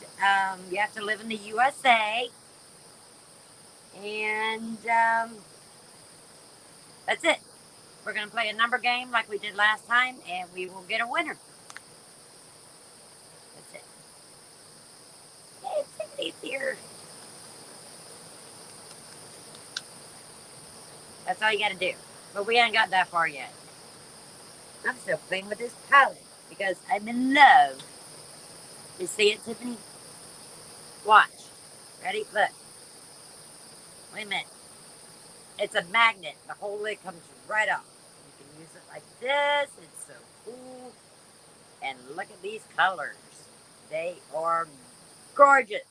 you have to live in the USA. And that's it. We're going to play a number game like we did last time, and we will get a winner. That's it. Yay, Tiffany's here. That's all you got to do. But we haven't got that far yet. I'm still playing with this palette because I'm in love. You see it, Tiffany? Watch. Ready? Look. Wait a minute. It's a magnet. The whole lid comes right off. You can use it like this. It's so cool. And look at these colors. They are gorgeous.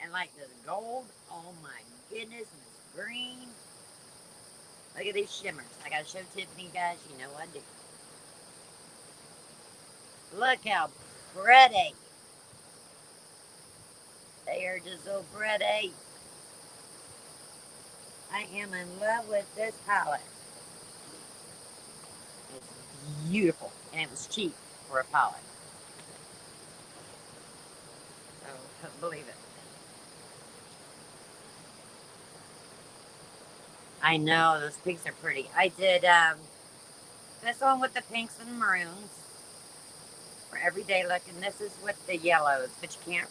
And like this gold. Oh my goodness. And this green. Look at these shimmers. I gotta show Tiffany, guys. You know I do. Look how pretty. They are just so pretty. I am in love with this palette. It's beautiful. And it was cheap for a palette. So, couldn't believe it. I know, those pinks are pretty. I did this one with the pinks and maroons for everyday look. And this is with the yellows. But you can't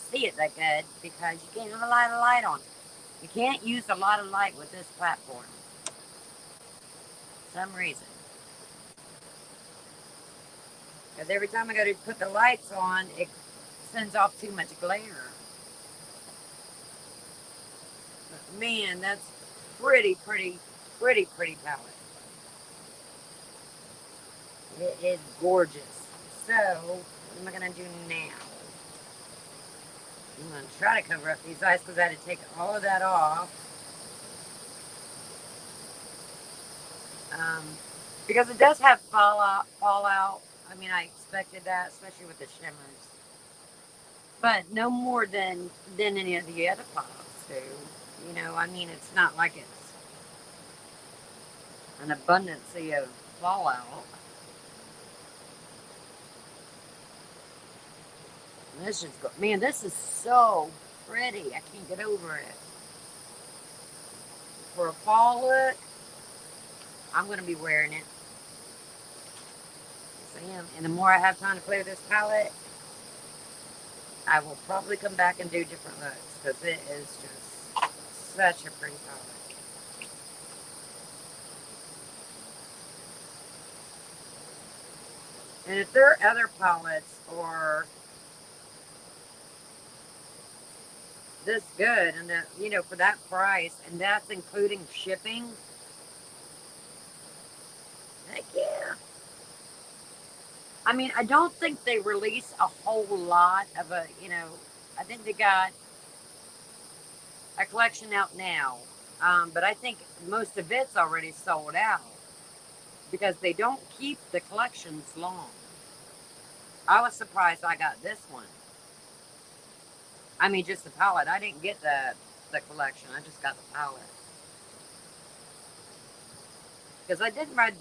see it that good because you can't have a lot of light on it. You can't use a lot of light with this platform. For some reason. Because every time I go to put the lights on, it sends off too much glare. But man, that's pretty, pretty, pretty, pretty palette. It is gorgeous. So, what am I going to do now? I'm going to try to cover up these eyes because I had to take all of that off. Because it does have fallout. I mean, I expected that, especially with the shimmers. But no more than any of the other palettes do. You know, I mean, it's not like it's an abundance of fallout. This is good. Man, this is so pretty. I can't get over it. For a fall look, I'm going to be wearing it. Yes, I am. And the more I have time to play with this palette, I will probably come back and do different looks because it is just such a pretty palette. And if there are other palettes or this good and that, you know, for that price, and that's including shipping, heck yeah. I mean, I don't think they release a whole lot of a, you know, I think they got a collection out now. But I think most of it's already sold out because they don't keep the collections long. I was surprised I got this one. I mean, just the palette. I didn't get the collection. I just got the palette. Because I didn't read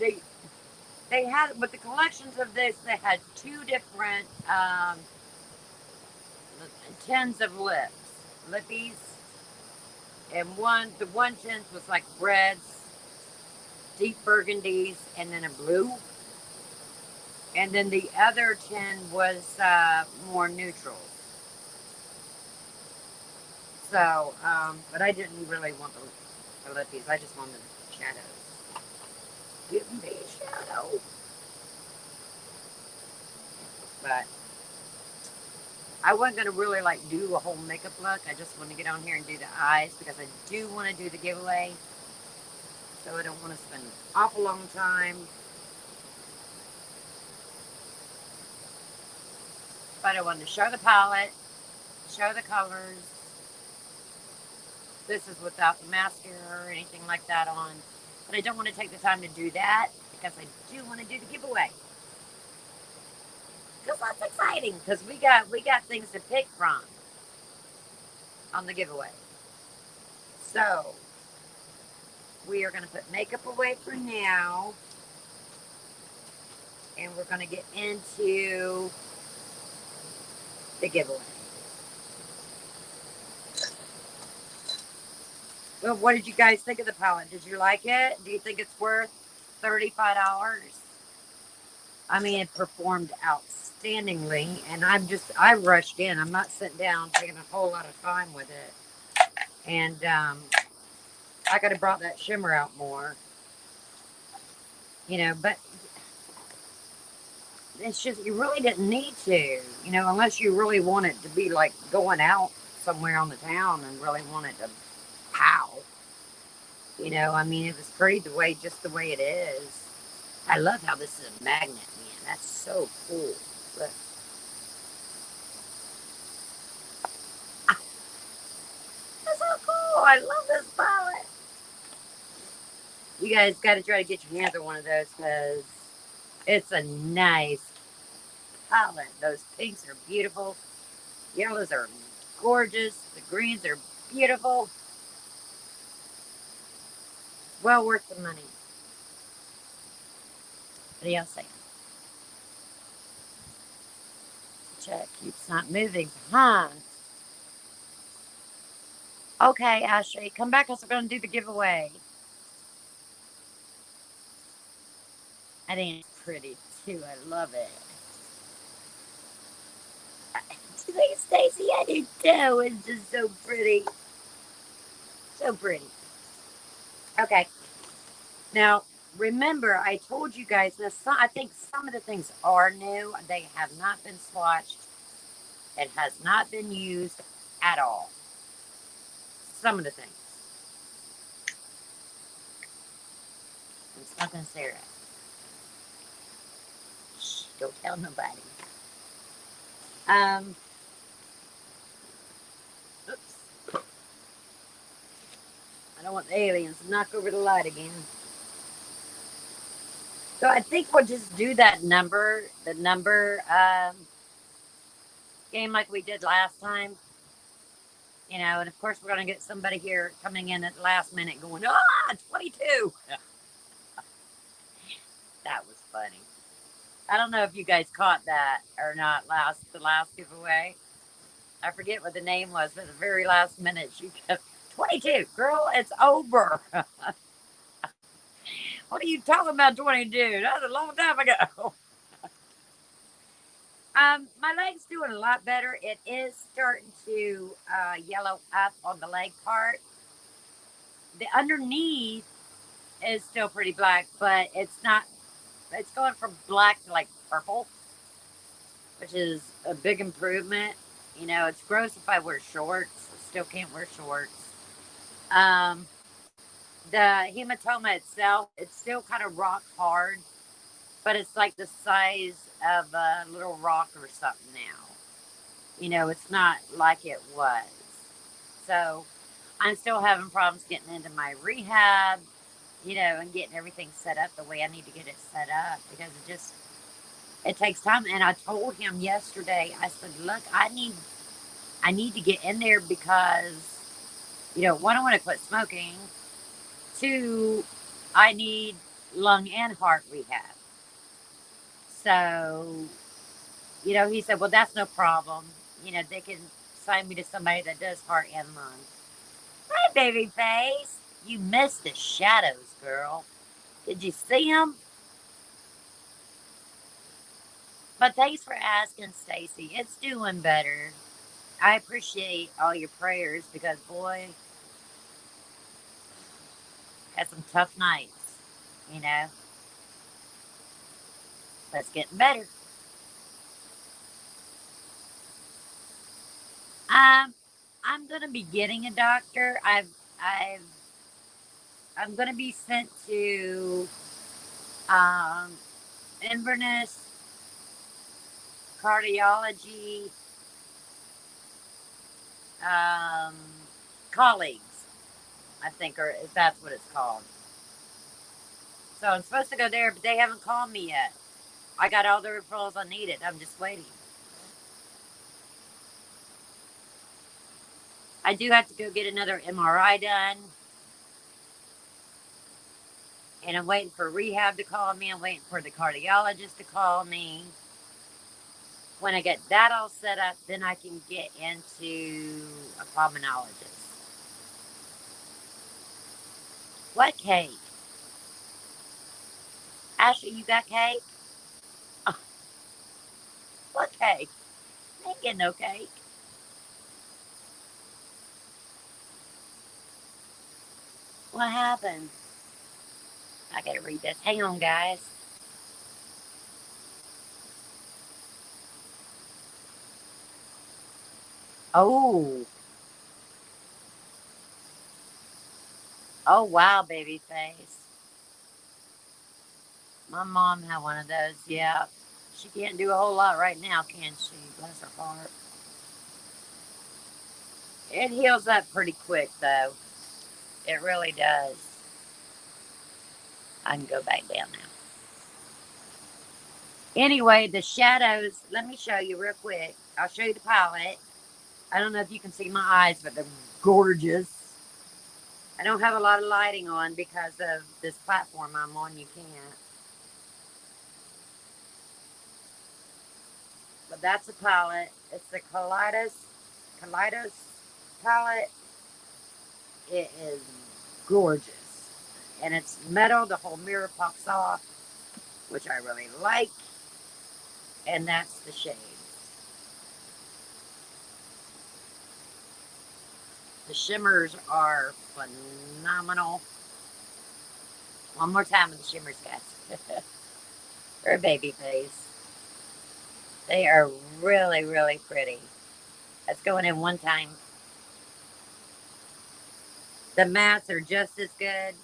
they had with the collections of this. They had two different tins of lippies, and the one tin was like reds, deep burgundies, and then a blue, and then the other tin was more neutral. So, but I didn't really want the lippies. I just wanted the shadows. Give me a shadow. But I wasn't going to really like do a whole makeup look. I just want to get on here and do the eyes because I do want to do the giveaway. So I don't want to spend an awful long time. But I wanted to show the palette, show the colors. This is without the mascara or anything like that on. But I don't want to take the time to do that because I do want to do the giveaway. Because that's exciting. Because we got things to pick from on the giveaway. So we are going to put makeup away for now. And we're going to get into the giveaway. Well, what did you guys think of the palette? Did you like it? Do you think it's worth $35? I mean, it performed outstandingly, and I rushed in. I'm not sitting down taking a whole lot of time with it. And I could have brought that shimmer out more. You know, but it's just, you really didn't need to, you know, unless you really want it to be like going out somewhere on the town and really want it to pow. You know, I mean, it was pretty just the way it is. I love how this is a magnet, man. That's so cool. Look. Ah, that's so cool. I love this palette. You guys got to try to get your hands on one of those because it's a nice palette. Those pinks are beautiful. Yellows are gorgeous. The greens are beautiful. Well worth the money. What do y'all say? Check keeps not moving. Huh? Okay, Ashley, come back because we're going to do the giveaway. I think it's pretty too. I love it. Like Stacy, I do too. It's just so pretty. So pretty. Okay. Now, remember, I told you guys this. I think some of the things are new. They have not been swatched. It has not been used at all. Some of the things. I'm smoking Sarah. Shh, don't tell nobody. Um, oops. I don't want the aliens to knock over the light again. So I think we'll just do that the number game like we did last time. You know, and of course we're going to get somebody here coming in at the last minute going, 22. That was funny. I don't know if you guys caught that or not the last giveaway. I forget what the name was, but at the very last minute she kept 22. Girl, it's over. What are you talking about 22? That was a long time ago. My leg's doing a lot better. It is starting to yellow up on the leg part. The underneath is still pretty black, but it's not. It's going from black to like purple, which is a big improvement. You know, it's gross if I wear shorts. I still can't wear shorts. Um, the hematoma itself, it's still kind of rock hard, but it's like the size of a little rock or something now. You know, it's not like it was. So I'm still having problems getting into my rehab, you know, and getting everything set up the way I need to get it set up because it takes time. And I told him yesterday, I said, look, I need to get in there because, you know, one, I want to quit smoking. Two, I need lung and heart rehab. So, you know, he said, well, that's no problem. You know, they can sign me to somebody that does heart and lung. Hi, baby face. You missed the shadows, girl. Did you see them? But thanks for asking, Stacy. It's doing better. I appreciate all your prayers because, boy, had some tough nights, you know. But it's getting better. Um, I'm gonna be getting a doctor. I've, I'm gonna be sent to um, Inverness Cardiology um, colleagues, I think, or if that's what it's called. So I'm supposed to go there, but they haven't called me yet. I got all the referrals I needed. I'm just waiting. I do have to go get another MRI done. And I'm waiting for rehab to call me. I'm waiting for the cardiologist to call me. When I get that all set up, then I can get into a pulmonologist. What cake? Ashley, you got cake? Oh, what cake? I ain't getting no cake. What happened? I gotta read this. Hang on, guys. Oh. Oh, wow, baby face. My mom had one of those, yeah. She can't do a whole lot right now, can she? Bless her heart. It heals up pretty quick, though. It really does. I can go back down now. Anyway, the shadows, let me show you real quick. I'll show you the palette. I don't know if you can see my eyes, but they're gorgeous. I don't have a lot of lighting on because of this platform I'm on. You can't. But that's a palette. It's the Kaleidos palette. It is gorgeous. And it's metal. The whole mirror pops off, which I really like. And that's the shades. The shimmers are phenomenal. One more time with the shimmers, guys. Or a baby face. They are really, really pretty. That's going in one time. The mats are just as good.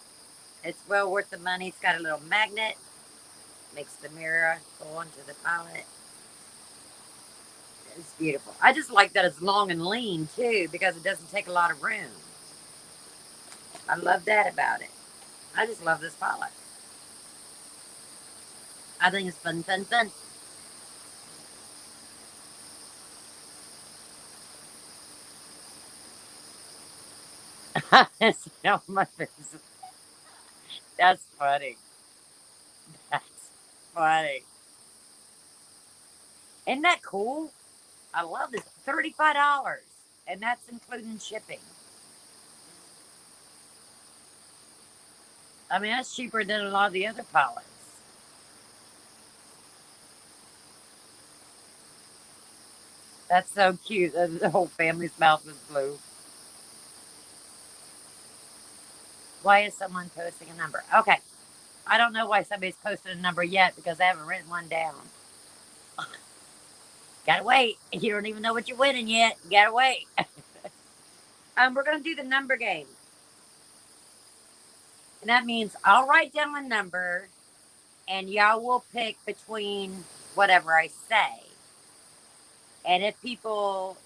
It's well worth the money. It's got a little magnet. Makes the mirror go onto the palette. It's beautiful. I just like that it's long and lean too because it doesn't take a lot of room. I love that about it. I just love this palette. I think it's fun, fun, fun. It's on my face. That's funny. That's funny. Isn't that cool? I love this. $35. And that's including shipping. I mean, that's cheaper than a lot of the other palettes. That's so cute. The whole family's mouth is blue. Why is someone posting a number? Okay. I don't know why somebody's posted a number yet because I haven't written one down. Gotta wait. You don't even know what you're winning yet. You gotta wait. We're gonna do the number game. And that means I'll write down a number and y'all will pick between whatever I say. And if people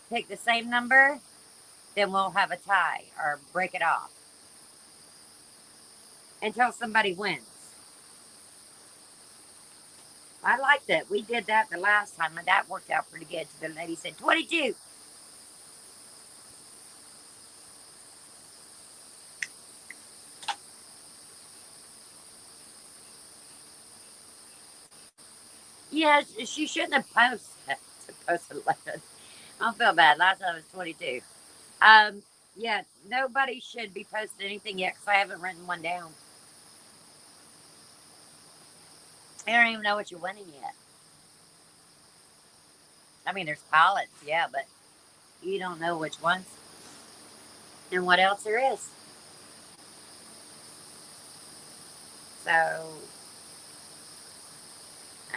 pick the same number, then we'll have a tie or break it off until somebody wins. I like that. We did that the last time, and that worked out pretty good. The lady said 22. Yeah, she shouldn't have posted 11. I don't feel bad. Last time it was 22. Um, yeah, nobody should be posting anything yet because I haven't written one down. I don't even know what you're winning yet. I mean, there's pilots, yeah, but you don't know which ones and what else there is. So,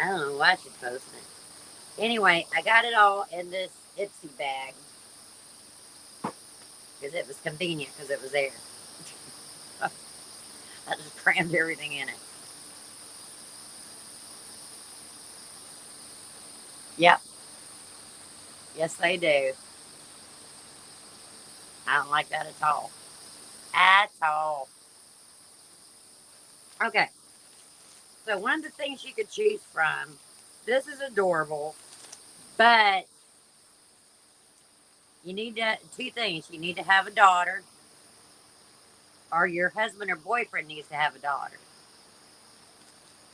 I don't know why I should post it. Anyway, I got it all in this Ipsy bag because it was convenient because it was there. I just crammed everything in it. Yep. Yes, they do. I don't like that at all. At all. Okay. So one of the things you could choose from, this is adorable, but you need to, two things. You need to have a daughter, or your husband or boyfriend needs to have a daughter.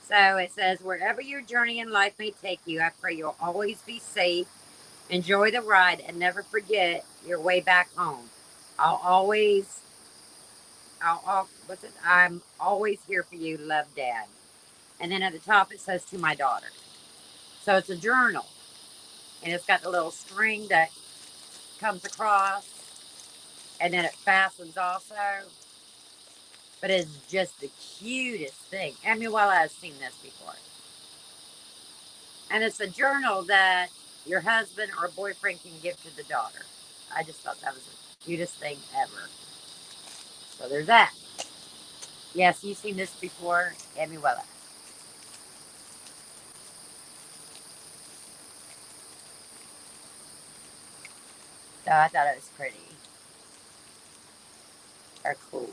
So it says, wherever your journey in life may take you, I pray you'll always be safe, enjoy the ride, and never forget your way back home. I'll always, what's it? I'm always here for you. Love, Dad. And then at the top it says, to my daughter. So it's a journal, and it's got the little string that comes across, and then it fastens also. But it's just the cutest thing. I mean, well, I've seen this before. And it's a journal that your husband or boyfriend can give to the daughter. I just thought that was the cutest thing ever. So there's that. Yes, you've seen this before, Emiwella. So I thought it was pretty or cool.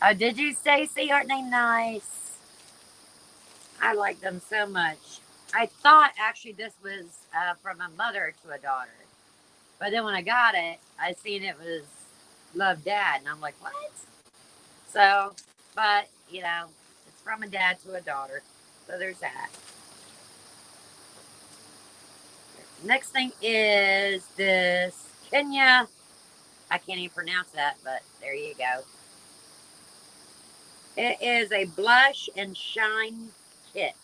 Oh, did you, Stacy? Aren't they nice? I like them so much. I thought actually this was from a mother to a daughter. But then when I got it, I seen it was Love, Dad. And I'm like, what? So, but, you know, it's from a dad to a daughter. So there's that. Next thing is this Kenya. I can't even pronounce that, but there you go. It is a blush and shine kit.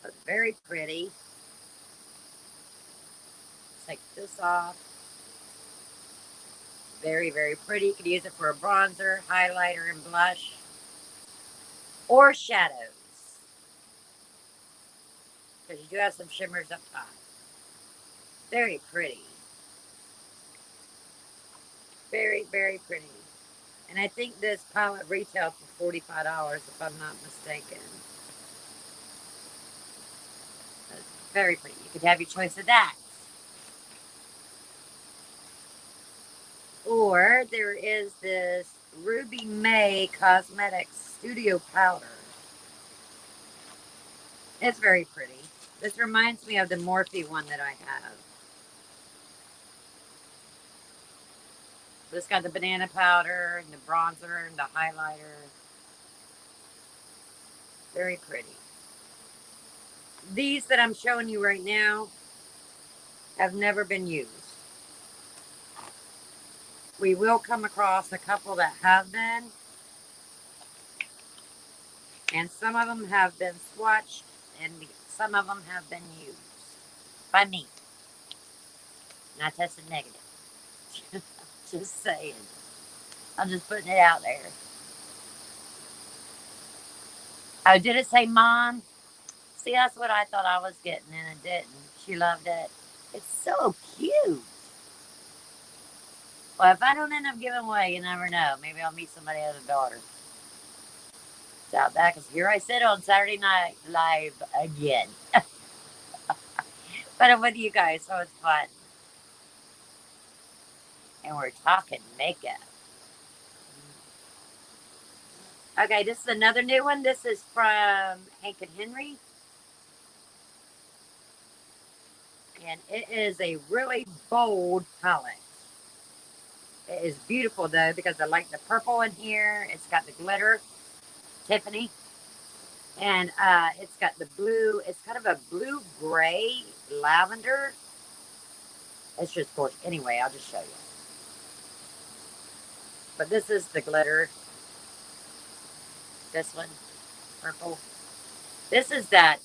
It's very pretty. Take this off. Very, very pretty. You could use it for a bronzer, highlighter, and blush, or shadows. Because you do have some shimmers up top. Very pretty. Very, very pretty. And I think this palette retailed for $45 if I'm not mistaken. That's very pretty. You could have your choice of that. Or there is this Ruby May Cosmetics Studio Powder. It's very pretty. This reminds me of the Morphe one that I have. This got the banana powder and the bronzer and the highlighter. Very pretty. These that I'm showing you right now have never been used. We will come across a couple that have been, and some of them have been swatched, and some of them have been used by me. Not tested negative. Just saying. I'm just putting it out there. Oh, did it say mom? See, that's what I thought I was getting, and it didn't. She loved it. It's so cute. Well, if I don't end up giving away, you never know. Maybe I'll meet somebody else's daughter. It's out back, because here I sit on Saturday Night Live again. But I'm with you guys, so it's fun. And we're talking makeup. Okay, this is another new one. This is from Hank and Henry. And it is a really bold palette. It is beautiful though, because I like the purple in here. It's got the glitter, Tiffany. And it's got the blue. It's kind of a blue-gray lavender. It's just gorgeous. Anyway, I'll just show you. But this is the glitter. This one, purple. This is that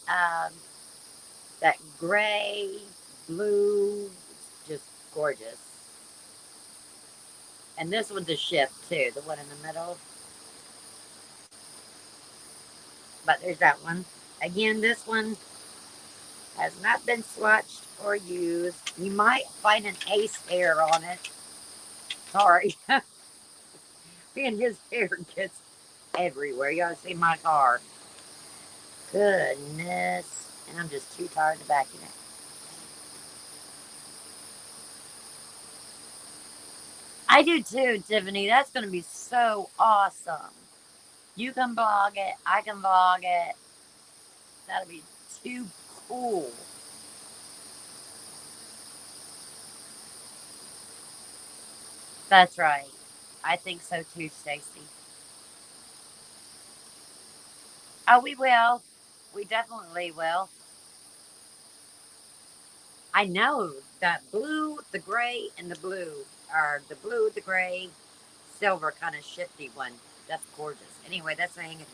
that gray, blue, just gorgeous. And this one's a shift too, the one in the middle. But there's that one. Again, this one has not been swatched or used. You might find an ace hair on it. Sorry. And his hair gets everywhere. You ought to see my car. Goodness. And I'm just too tired to vacuum it. I do too, Tiffany. That's going to be so awesome. You can vlog it. I can vlog it. That'll be too cool. That's right. I think so too, Stacy. Oh, we will. We definitely will. I know that blue, the gray, and the blue are the blue, the gray, silver kind of shifty one. That's gorgeous. Anyway, that's Hang It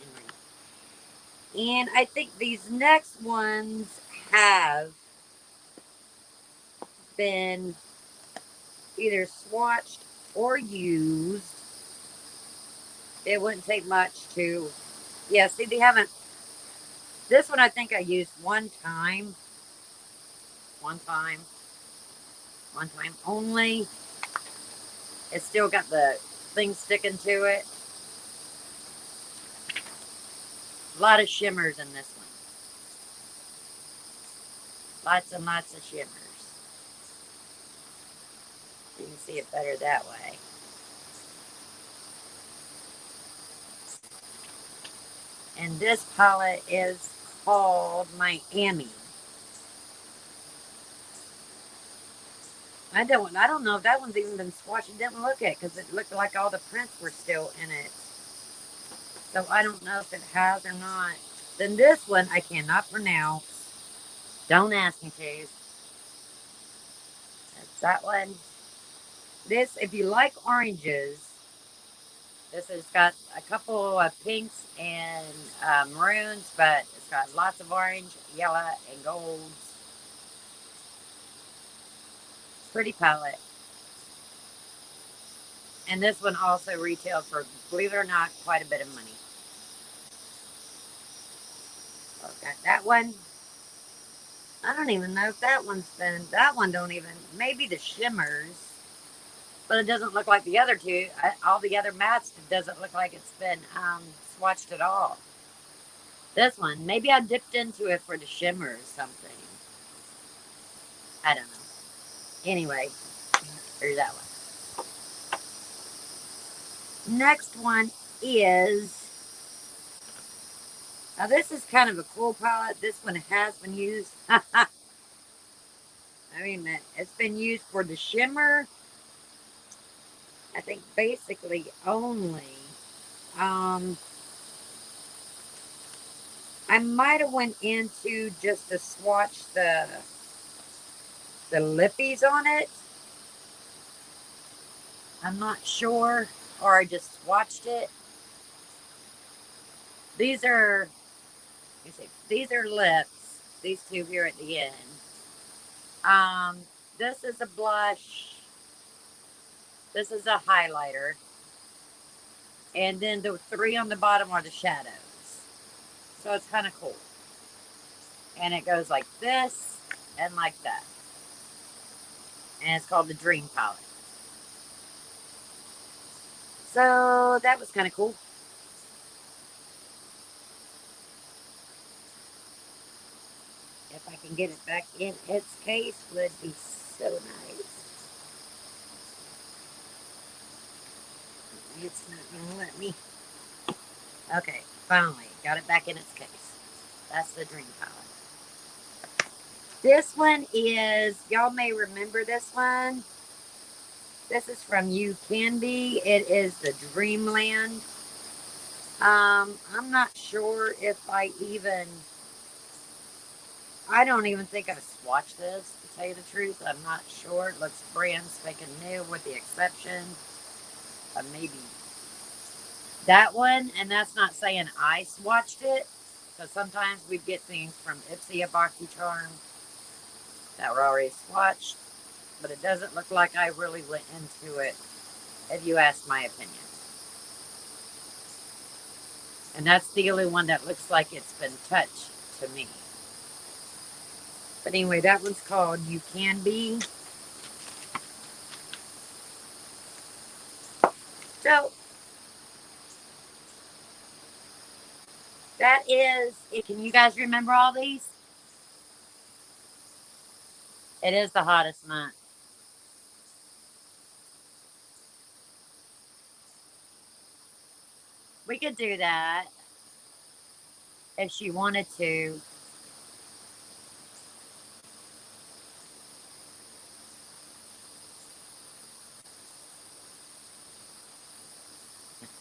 Henry. And I think these next ones have been either swatched or used. It wouldn't take much to, yeah, see, they haven't, this one I think I used one time, one time, one time only. It's still got the thing sticking to it. A lot of shimmers in this one. Lots and lots of shimmers. You can see it better that way. And this palette is called Miami. I don't know if that one's even been swatched. I didn't look at it because it looked like all the prints were still in it. So I don't know if it has or not. Then this one I cannot pronounce. Don't ask me to. That's that one. This, if you like oranges, this has got a couple of pinks and maroons, but it's got lots of orange, yellow, and gold. Pretty palette. And this one also retailed for, believe it or not, quite a bit of money. Okay, that one, I don't even know if that one's been, that one don't even, maybe the shimmers, but it doesn't look like the other two. All the other mats, it doesn't look like it's been swatched at all. This one, maybe I dipped into it for the shimmer or something. I don't know. Anyway, there's that one. Next one is, now this is kind of a cool palette. This one has been used. I mean, it's been used for the shimmer. I think basically only. Um, I might have went into just to swatch the lippies on it. I'm not sure, or I just swatched it. These are, you see, these are lips. These two here at the end. This is a blush. This is a highlighter. And then the three on the bottom are the shadows. So it's kind of cool. And it goes like this and like that. And it's called the Dream Palette. So that was kind of cool. If I can get it back in its case, would be so nice. It's not going to let me. Okay, finally, got it back in its case. That's the Dream Palette. This one is, y'all may remember this one. This is from You Can Be. It is the Dreamland. I'm not sure if I don't even think I've swatched this, to tell you the truth. I'm not sure. It looks brand spanking new with the exception of maybe that one. And that's not saying I swatched it, because sometimes we get things from Ipsy Charm that were already swatched. But it doesn't look like I really went into it, if you ask my opinion. And that's the only one that looks like it's been touched to me. But anyway, that one's called You Can Be. So, that is it. Can you guys remember all these? It is the hottest month. We could do that if she wanted to.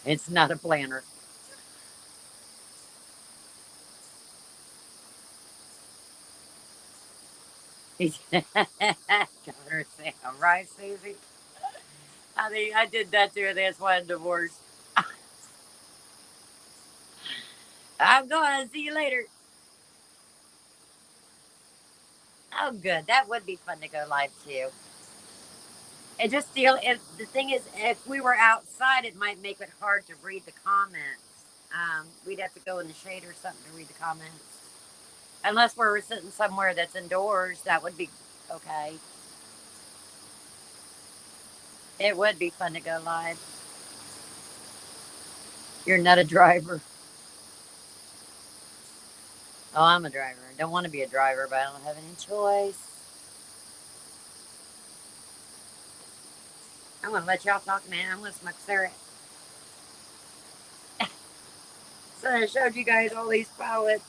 It's not a planner. Got her saying, right, Susie? I mean, I did that to her. That's why I'm divorced. I'm going. See you later. Oh, good. That would be fun to go live too. It just feel if the thing is, if we were outside, it might make it hard to read the comments. We'd have to go in the shade or something to read the comments. Unless we're sitting somewhere that's indoors, that would be okay. It would be fun to go live. You're not a driver. Oh, I'm a driver. I don't want to be a driver, but I don't have any choice. I'm going to let y'all talk, man. I'm going to smoke cigarette. So I showed you guys all these palettes.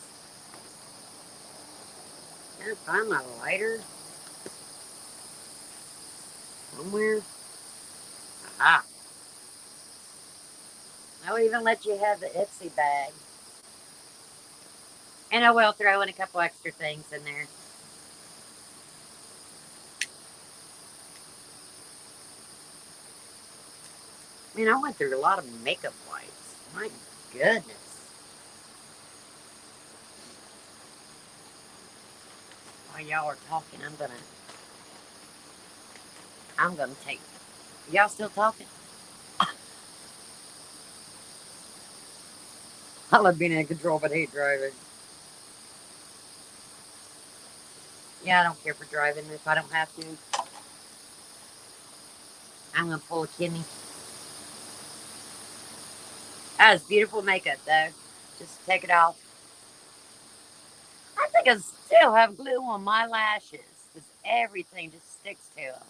Can I find my lighter? Somewhere? Ah. I'll even let you have the Ipsy bag. And I will throw in a couple extra things in there. I mean, I went through a lot of makeup wipes. My goodness. While y'all are talking, I'm gonna take. Y'all still talking? I love being in control, but hate driving. Yeah, I don't care for driving if I don't have to. I'm gonna pull a Kimmy. That's beautiful makeup though. Just take it off. I think I still have glue on my lashes because everything just sticks to them.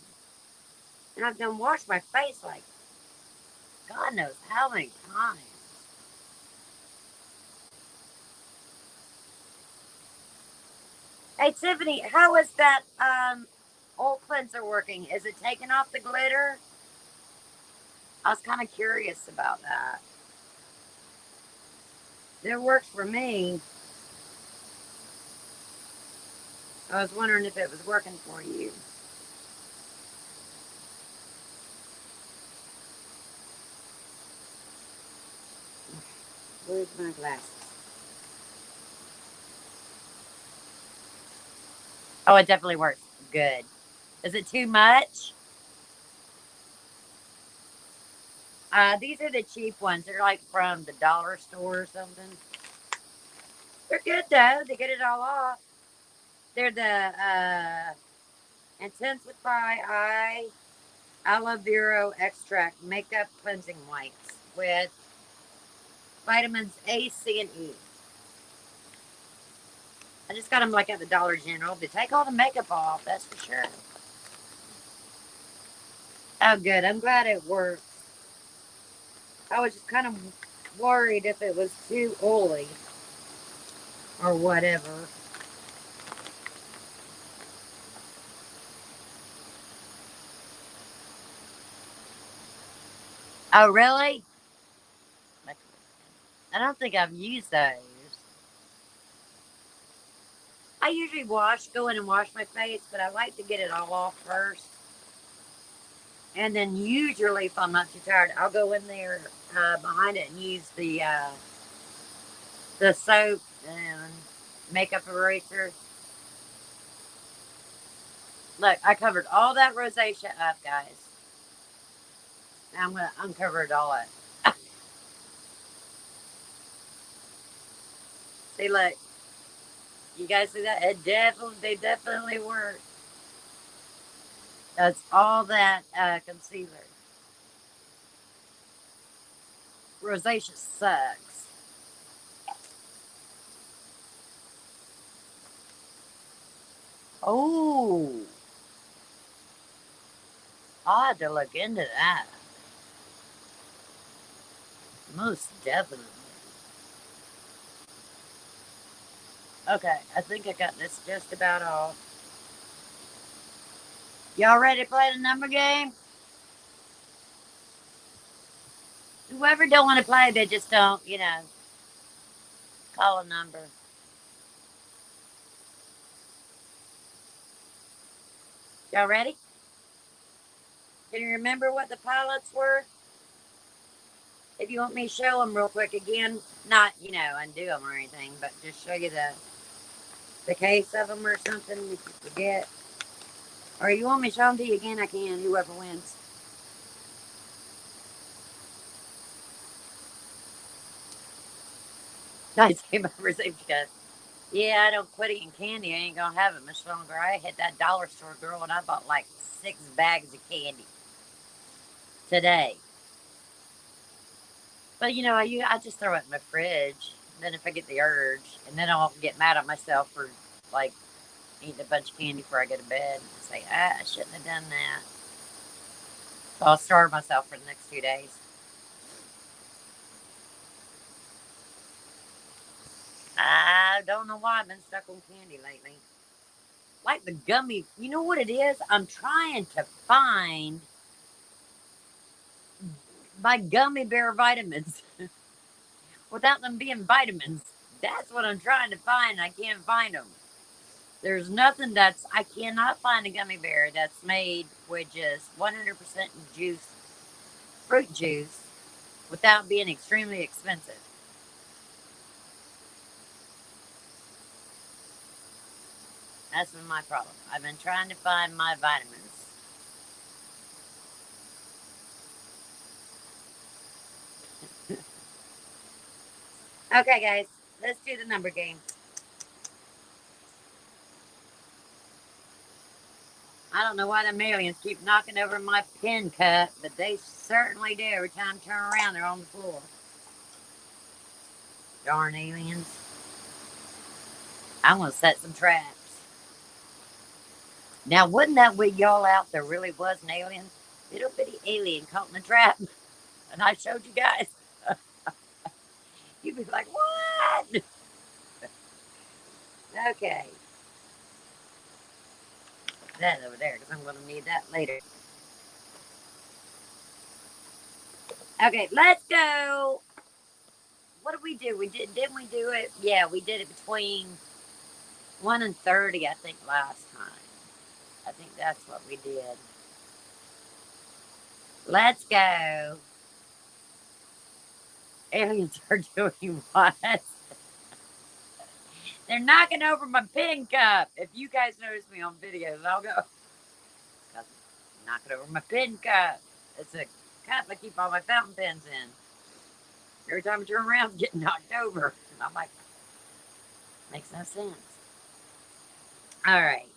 And I've done washed my face like God knows how many times. Hey Tiffany, how is that oil cleanser working? Is it taking off the glitter? I was kind of curious about that. It works for me. I was wondering if it was working for you. Where's my glasses? Oh, it definitely works. Good. Is it too much? These are the cheap ones. They're like from the dollar store or something. They're good though. They get it all off. They're the Intensify Eye Aloe Vera Extract Makeup Cleansing Wipes with vitamins A, C, and E. I just got them like at the Dollar General. They take all the makeup off, that's for sure. Oh, good. I'm glad it worked. I was just kind of worried if it was too oily or whatever. Oh, really? I don't think I've used those. I usually go in and wash my face, but I like to get it all off first. And then usually, if I'm not too tired, I'll go in there behind it and use the soap and makeup eraser. Look, I covered all that rosacea up, guys. Now I'm gonna uncover it all up. See, look, you guys see that? They definitely work. That's all that concealer. Rosacea sucks. Oh, I'll have to look into that. Most definitely. Okay, I think I got this just about all. Y'all ready to play the number game? Whoever don't want to play, they just don't, call a number. Y'all ready? Can you remember what the pilots were? If you want me to show them real quick again, not, undo them or anything, but just show you the case of them or something if you forget. Or you want me to show them to you again, I can, whoever wins. Nice game over got. Yeah, I don't quit eating candy. I ain't gonna have it much longer. I hit that dollar store girl and I bought like 6 bags of candy today. But I just throw it in my fridge. Then if I get the urge, and then I'll get mad at myself for like eating a bunch of candy before I go to bed. And say, I shouldn't have done that. So I'll starve myself for the next 2 days. I don't know why I've been stuck on candy lately. Like the gummy, you know what it is? I'm trying to find my gummy bear vitamins without them being vitamins. That's what I'm trying to find. I can't find them. There's nothing I cannot find a gummy bear that's made with just 100% juice, fruit juice, without being extremely expensive. That's been my problem. I've been trying to find my vitamins. Okay, guys, let's do the number game. I don't know why them aliens keep knocking over my pin cup, but they certainly do. Every time I turn around, they're on the floor. Darn aliens. I'm going to set some traps. Now, wouldn't that weird y'all out there really was an alien? Little bitty alien caught in a trap. And I showed you guys. You'd be like, what? Okay. Put that over there because I'm going to need that later. Okay, let's go. What did we do? Didn't we do it? Yeah, we did it between 1 and 30, I think, last time. I think that's what we did. Let's go. Aliens are doing what? They're knocking over my pin cup. If you guys notice me on videos, I'll go knocking over my pin cup. It's a cup I keep all my fountain pens in. Every time I turn around, it's getting knocked over. And I'm like, makes no sense. All right.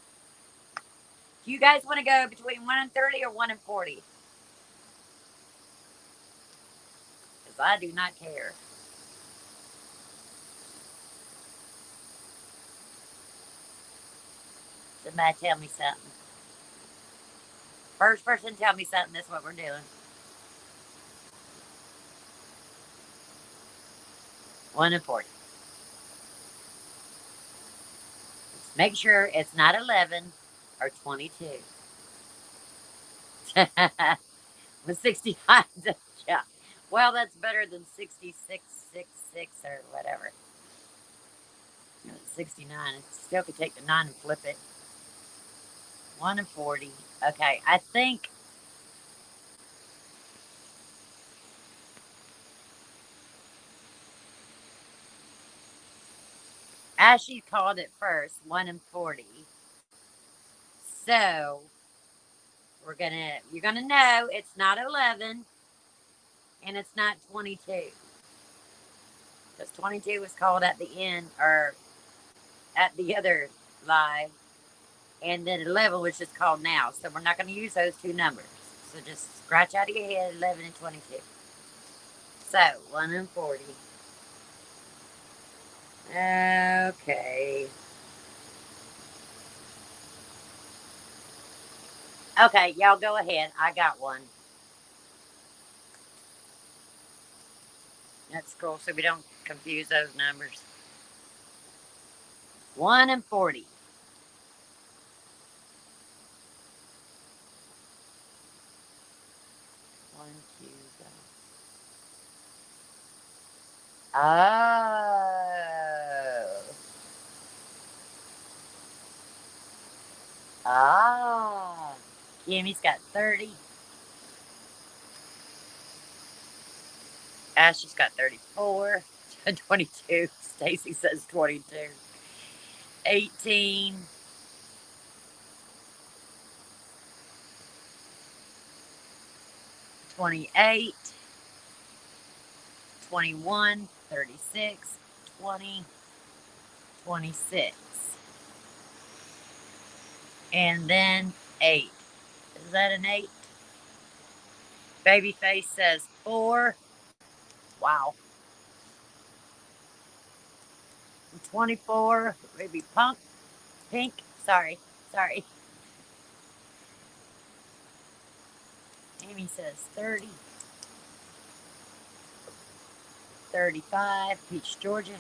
Do you guys want to go between 1 and 30 or 1 and 40? Because I do not care. Somebody tell me something. First person tell me something. That's what we're doing. 1 and 40. Let's make sure it's not 11 or 22. With 69. Yeah. Well, that's better than 6666 or whatever. 69. It still could take the 9 and flip it. 1 and 40. Okay, I think Ashley called it first, 1 and 40. So you're gonna know it's not 11 and it's not 22. Because 22 was called at the end or at the other live, and then 11 was just called now. So we're not gonna use those two numbers. So just scratch out of your head 11 and 22. So 1 and 40. Okay. Okay, y'all go ahead. I got one. Let's scroll so we don't confuse those numbers. 1 and 40. One, two, go. Oh. Ah. Kimmy's got 30. Ashley's got 34. 22. Stacy says 22. 18. 28. 21. 36. 20. 26. And then 8. Is that an 8? Babyface says 4. Wow. 24. Maybe pink. Sorry. Amy says 30. 35. Peach, Georgia.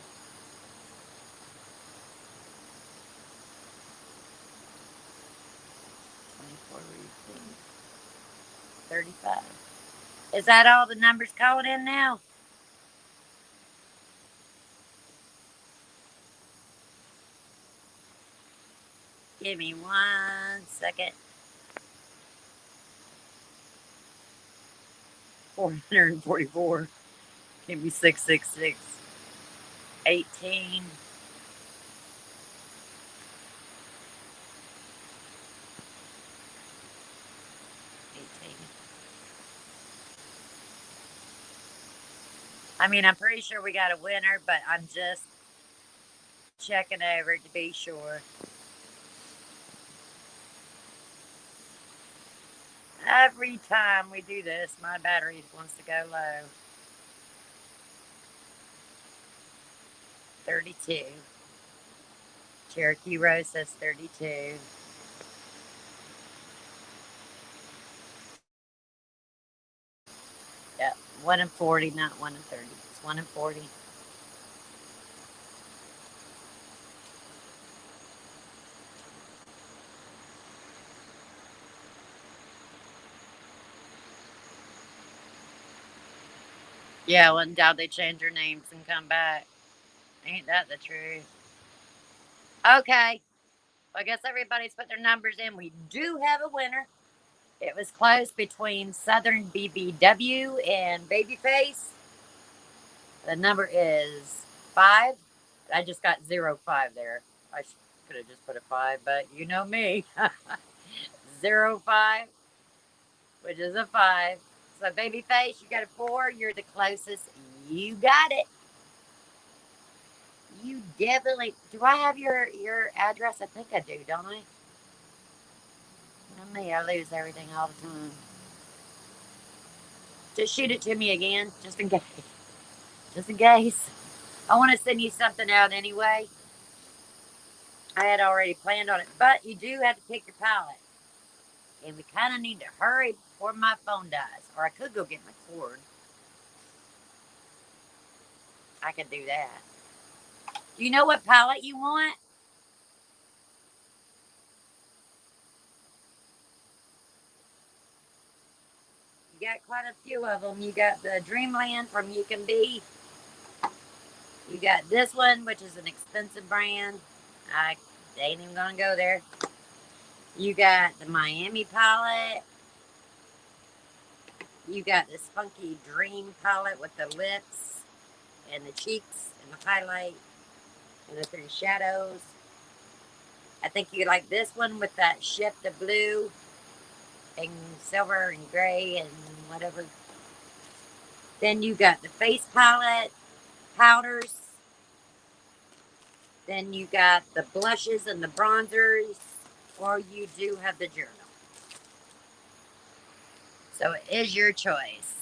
24. 35. Is that all the numbers called in now? Give me 1 second. 444. Give me 666. 18. 18. I mean, I'm pretty sure we got a winner, but I'm just checking over to be sure. Every time we do this, my battery wants to go low. 32. Cherokee Rose says 32. Yep, 1 in 40, not 1 in 30. It's 1 in 40. Yeah, well, doubt they change their names and come back. Ain't that the truth? Okay. Well, I guess everybody's put their numbers in. We do have a winner. It was close between Southern BBW and Babyface. The number is 5. I just got 05 there. I could have just put a 5, but you know me. 05, which is a 5. So, Babyface, you got a 4. You're the closest. You got it. You definitely. Do I have your address? I think I do, don't I? Not me. I lose everything all the time. Just shoot it to me again, just in case. Just in case. I want to send you something out anyway. I had already planned on it, but you do have to pick your palette. And we kind of need to hurry before my phone dies. Or I could go get my cord. I could do that. Do you know what palette you want? You got quite a few of them. You got the Dreamland from You Can Be. You got this one, which is an expensive brand. I ain't even gonna go there. You got the Miami palette. You got this funky Dream palette with the lips and the cheeks and the highlight and the 3 shadows. I think you like this one with that shift of blue and silver and gray and whatever. Then you got the face palette, powders. Then you got the blushes and the bronzers, or you do have the journal. So it is your choice.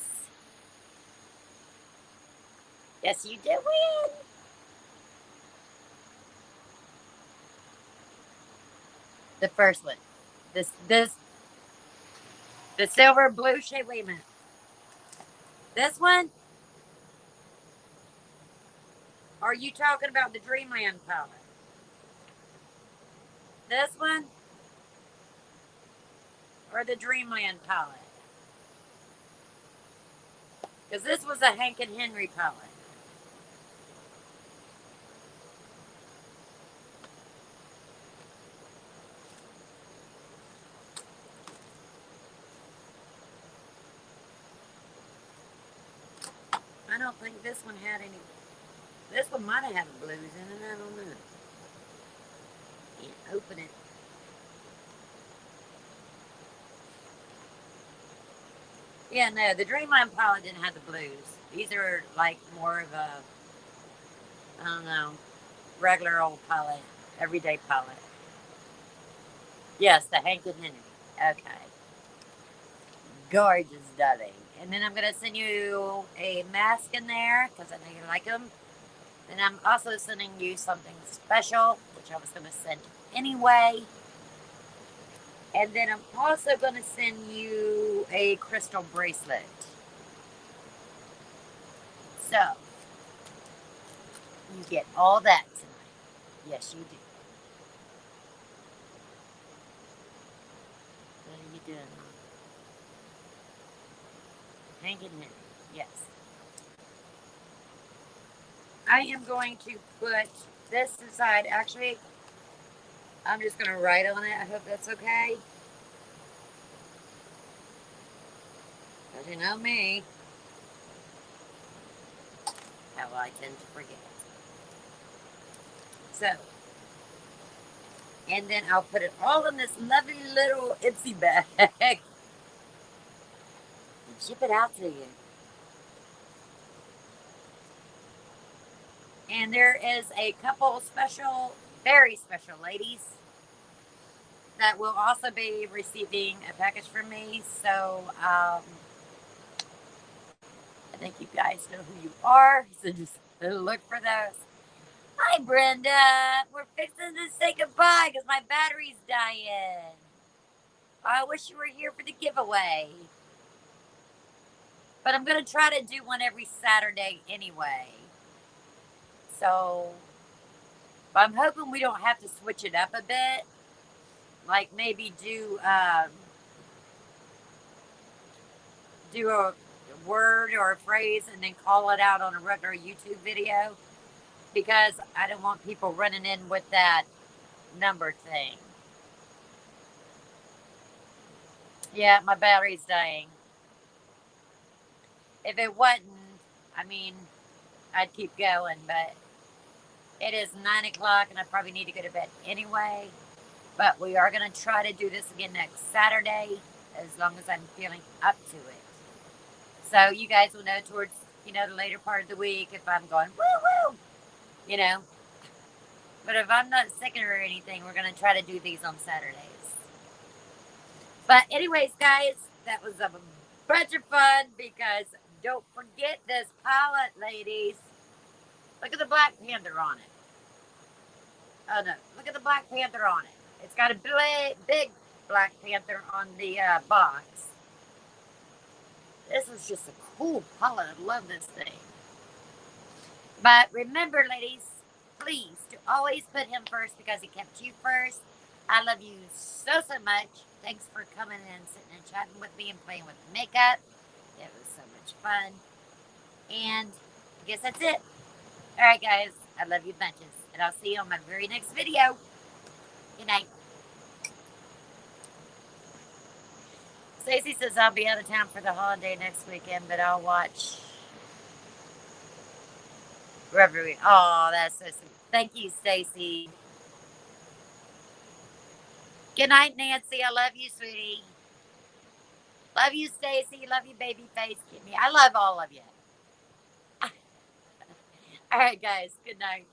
Yes, you did win. The first one. This the silver blue shade. Wait a minute. This one? Or are you talking about the Dreamland palette? This one? Or the Dreamland palette? Because this was a Hank and Henry palette. I don't think this one had any. This one might have had blues in it. I don't know. Can't open it. Yeah, no, the Dreamland palette didn't have the blues. These are like more of a, I don't know, regular old palette, everyday palette. Yes, the Hank and Henry. Okay. Gorgeous, darling. And then I'm going to send you a mask in there because I know you like them. And I'm also sending you something special, which I was going to send anyway. And then I'm also going to send you a crystal bracelet. So, you get all that tonight. Yes, you do. What are you doing, Mom? Hang in there. Yes. I am going to put this aside. Actually, I'm just going to write on it. I hope that's okay. Because you know me. How I tend to forget. So, and then I'll put it all in this lovely little Ipsy bag and ship it out to you. And there is a couple special, very special ladies that will also be receiving a package from me. So I think you guys know who you are. So just look for those. Hi, Brenda. We're fixing to say goodbye because my battery's dying. I wish you were here for the giveaway. But I'm going to try to do one every Saturday anyway. So I'm hoping we don't have to switch it up a bit. Like maybe do a word or a phrase and then call it out on a regular YouTube video. Because I don't want people running in with that number thing. Yeah, my battery's dying. If it wasn't, I mean, I'd keep going, but it is 9 o'clock and I probably need to go to bed anyway. But we are going to try to do this again next Saturday as long as I'm feeling up to it. So you guys will know towards, the later part of the week if I'm going, woo woo, But if I'm not sick or anything, we're going to try to do these on Saturdays. But anyways, guys, that was a bunch of fun because don't forget this palette, ladies. Look at the Black Panther on it. Oh, no. Look at the Black Panther on it. It's got a big Black Panther on the box. This is just a cool palette. I love this thing. But remember, ladies, please, to always put him first because he kept you first. I love you so much. Thanks for coming and sitting and chatting with me and playing with the makeup. It was so much fun. And I guess that's it. All right, guys. I love you bunches. And I'll see you on my very next video. Good night. Stacey says I'll be out of town for the holiday next weekend, but I'll watch every week. Oh, that's so sweet. Thank you, Stacey. Good night, Nancy. I love you, sweetie. Love you, Stacey. Love you, baby face Kimmy. I love all of you. All right, guys. Good night.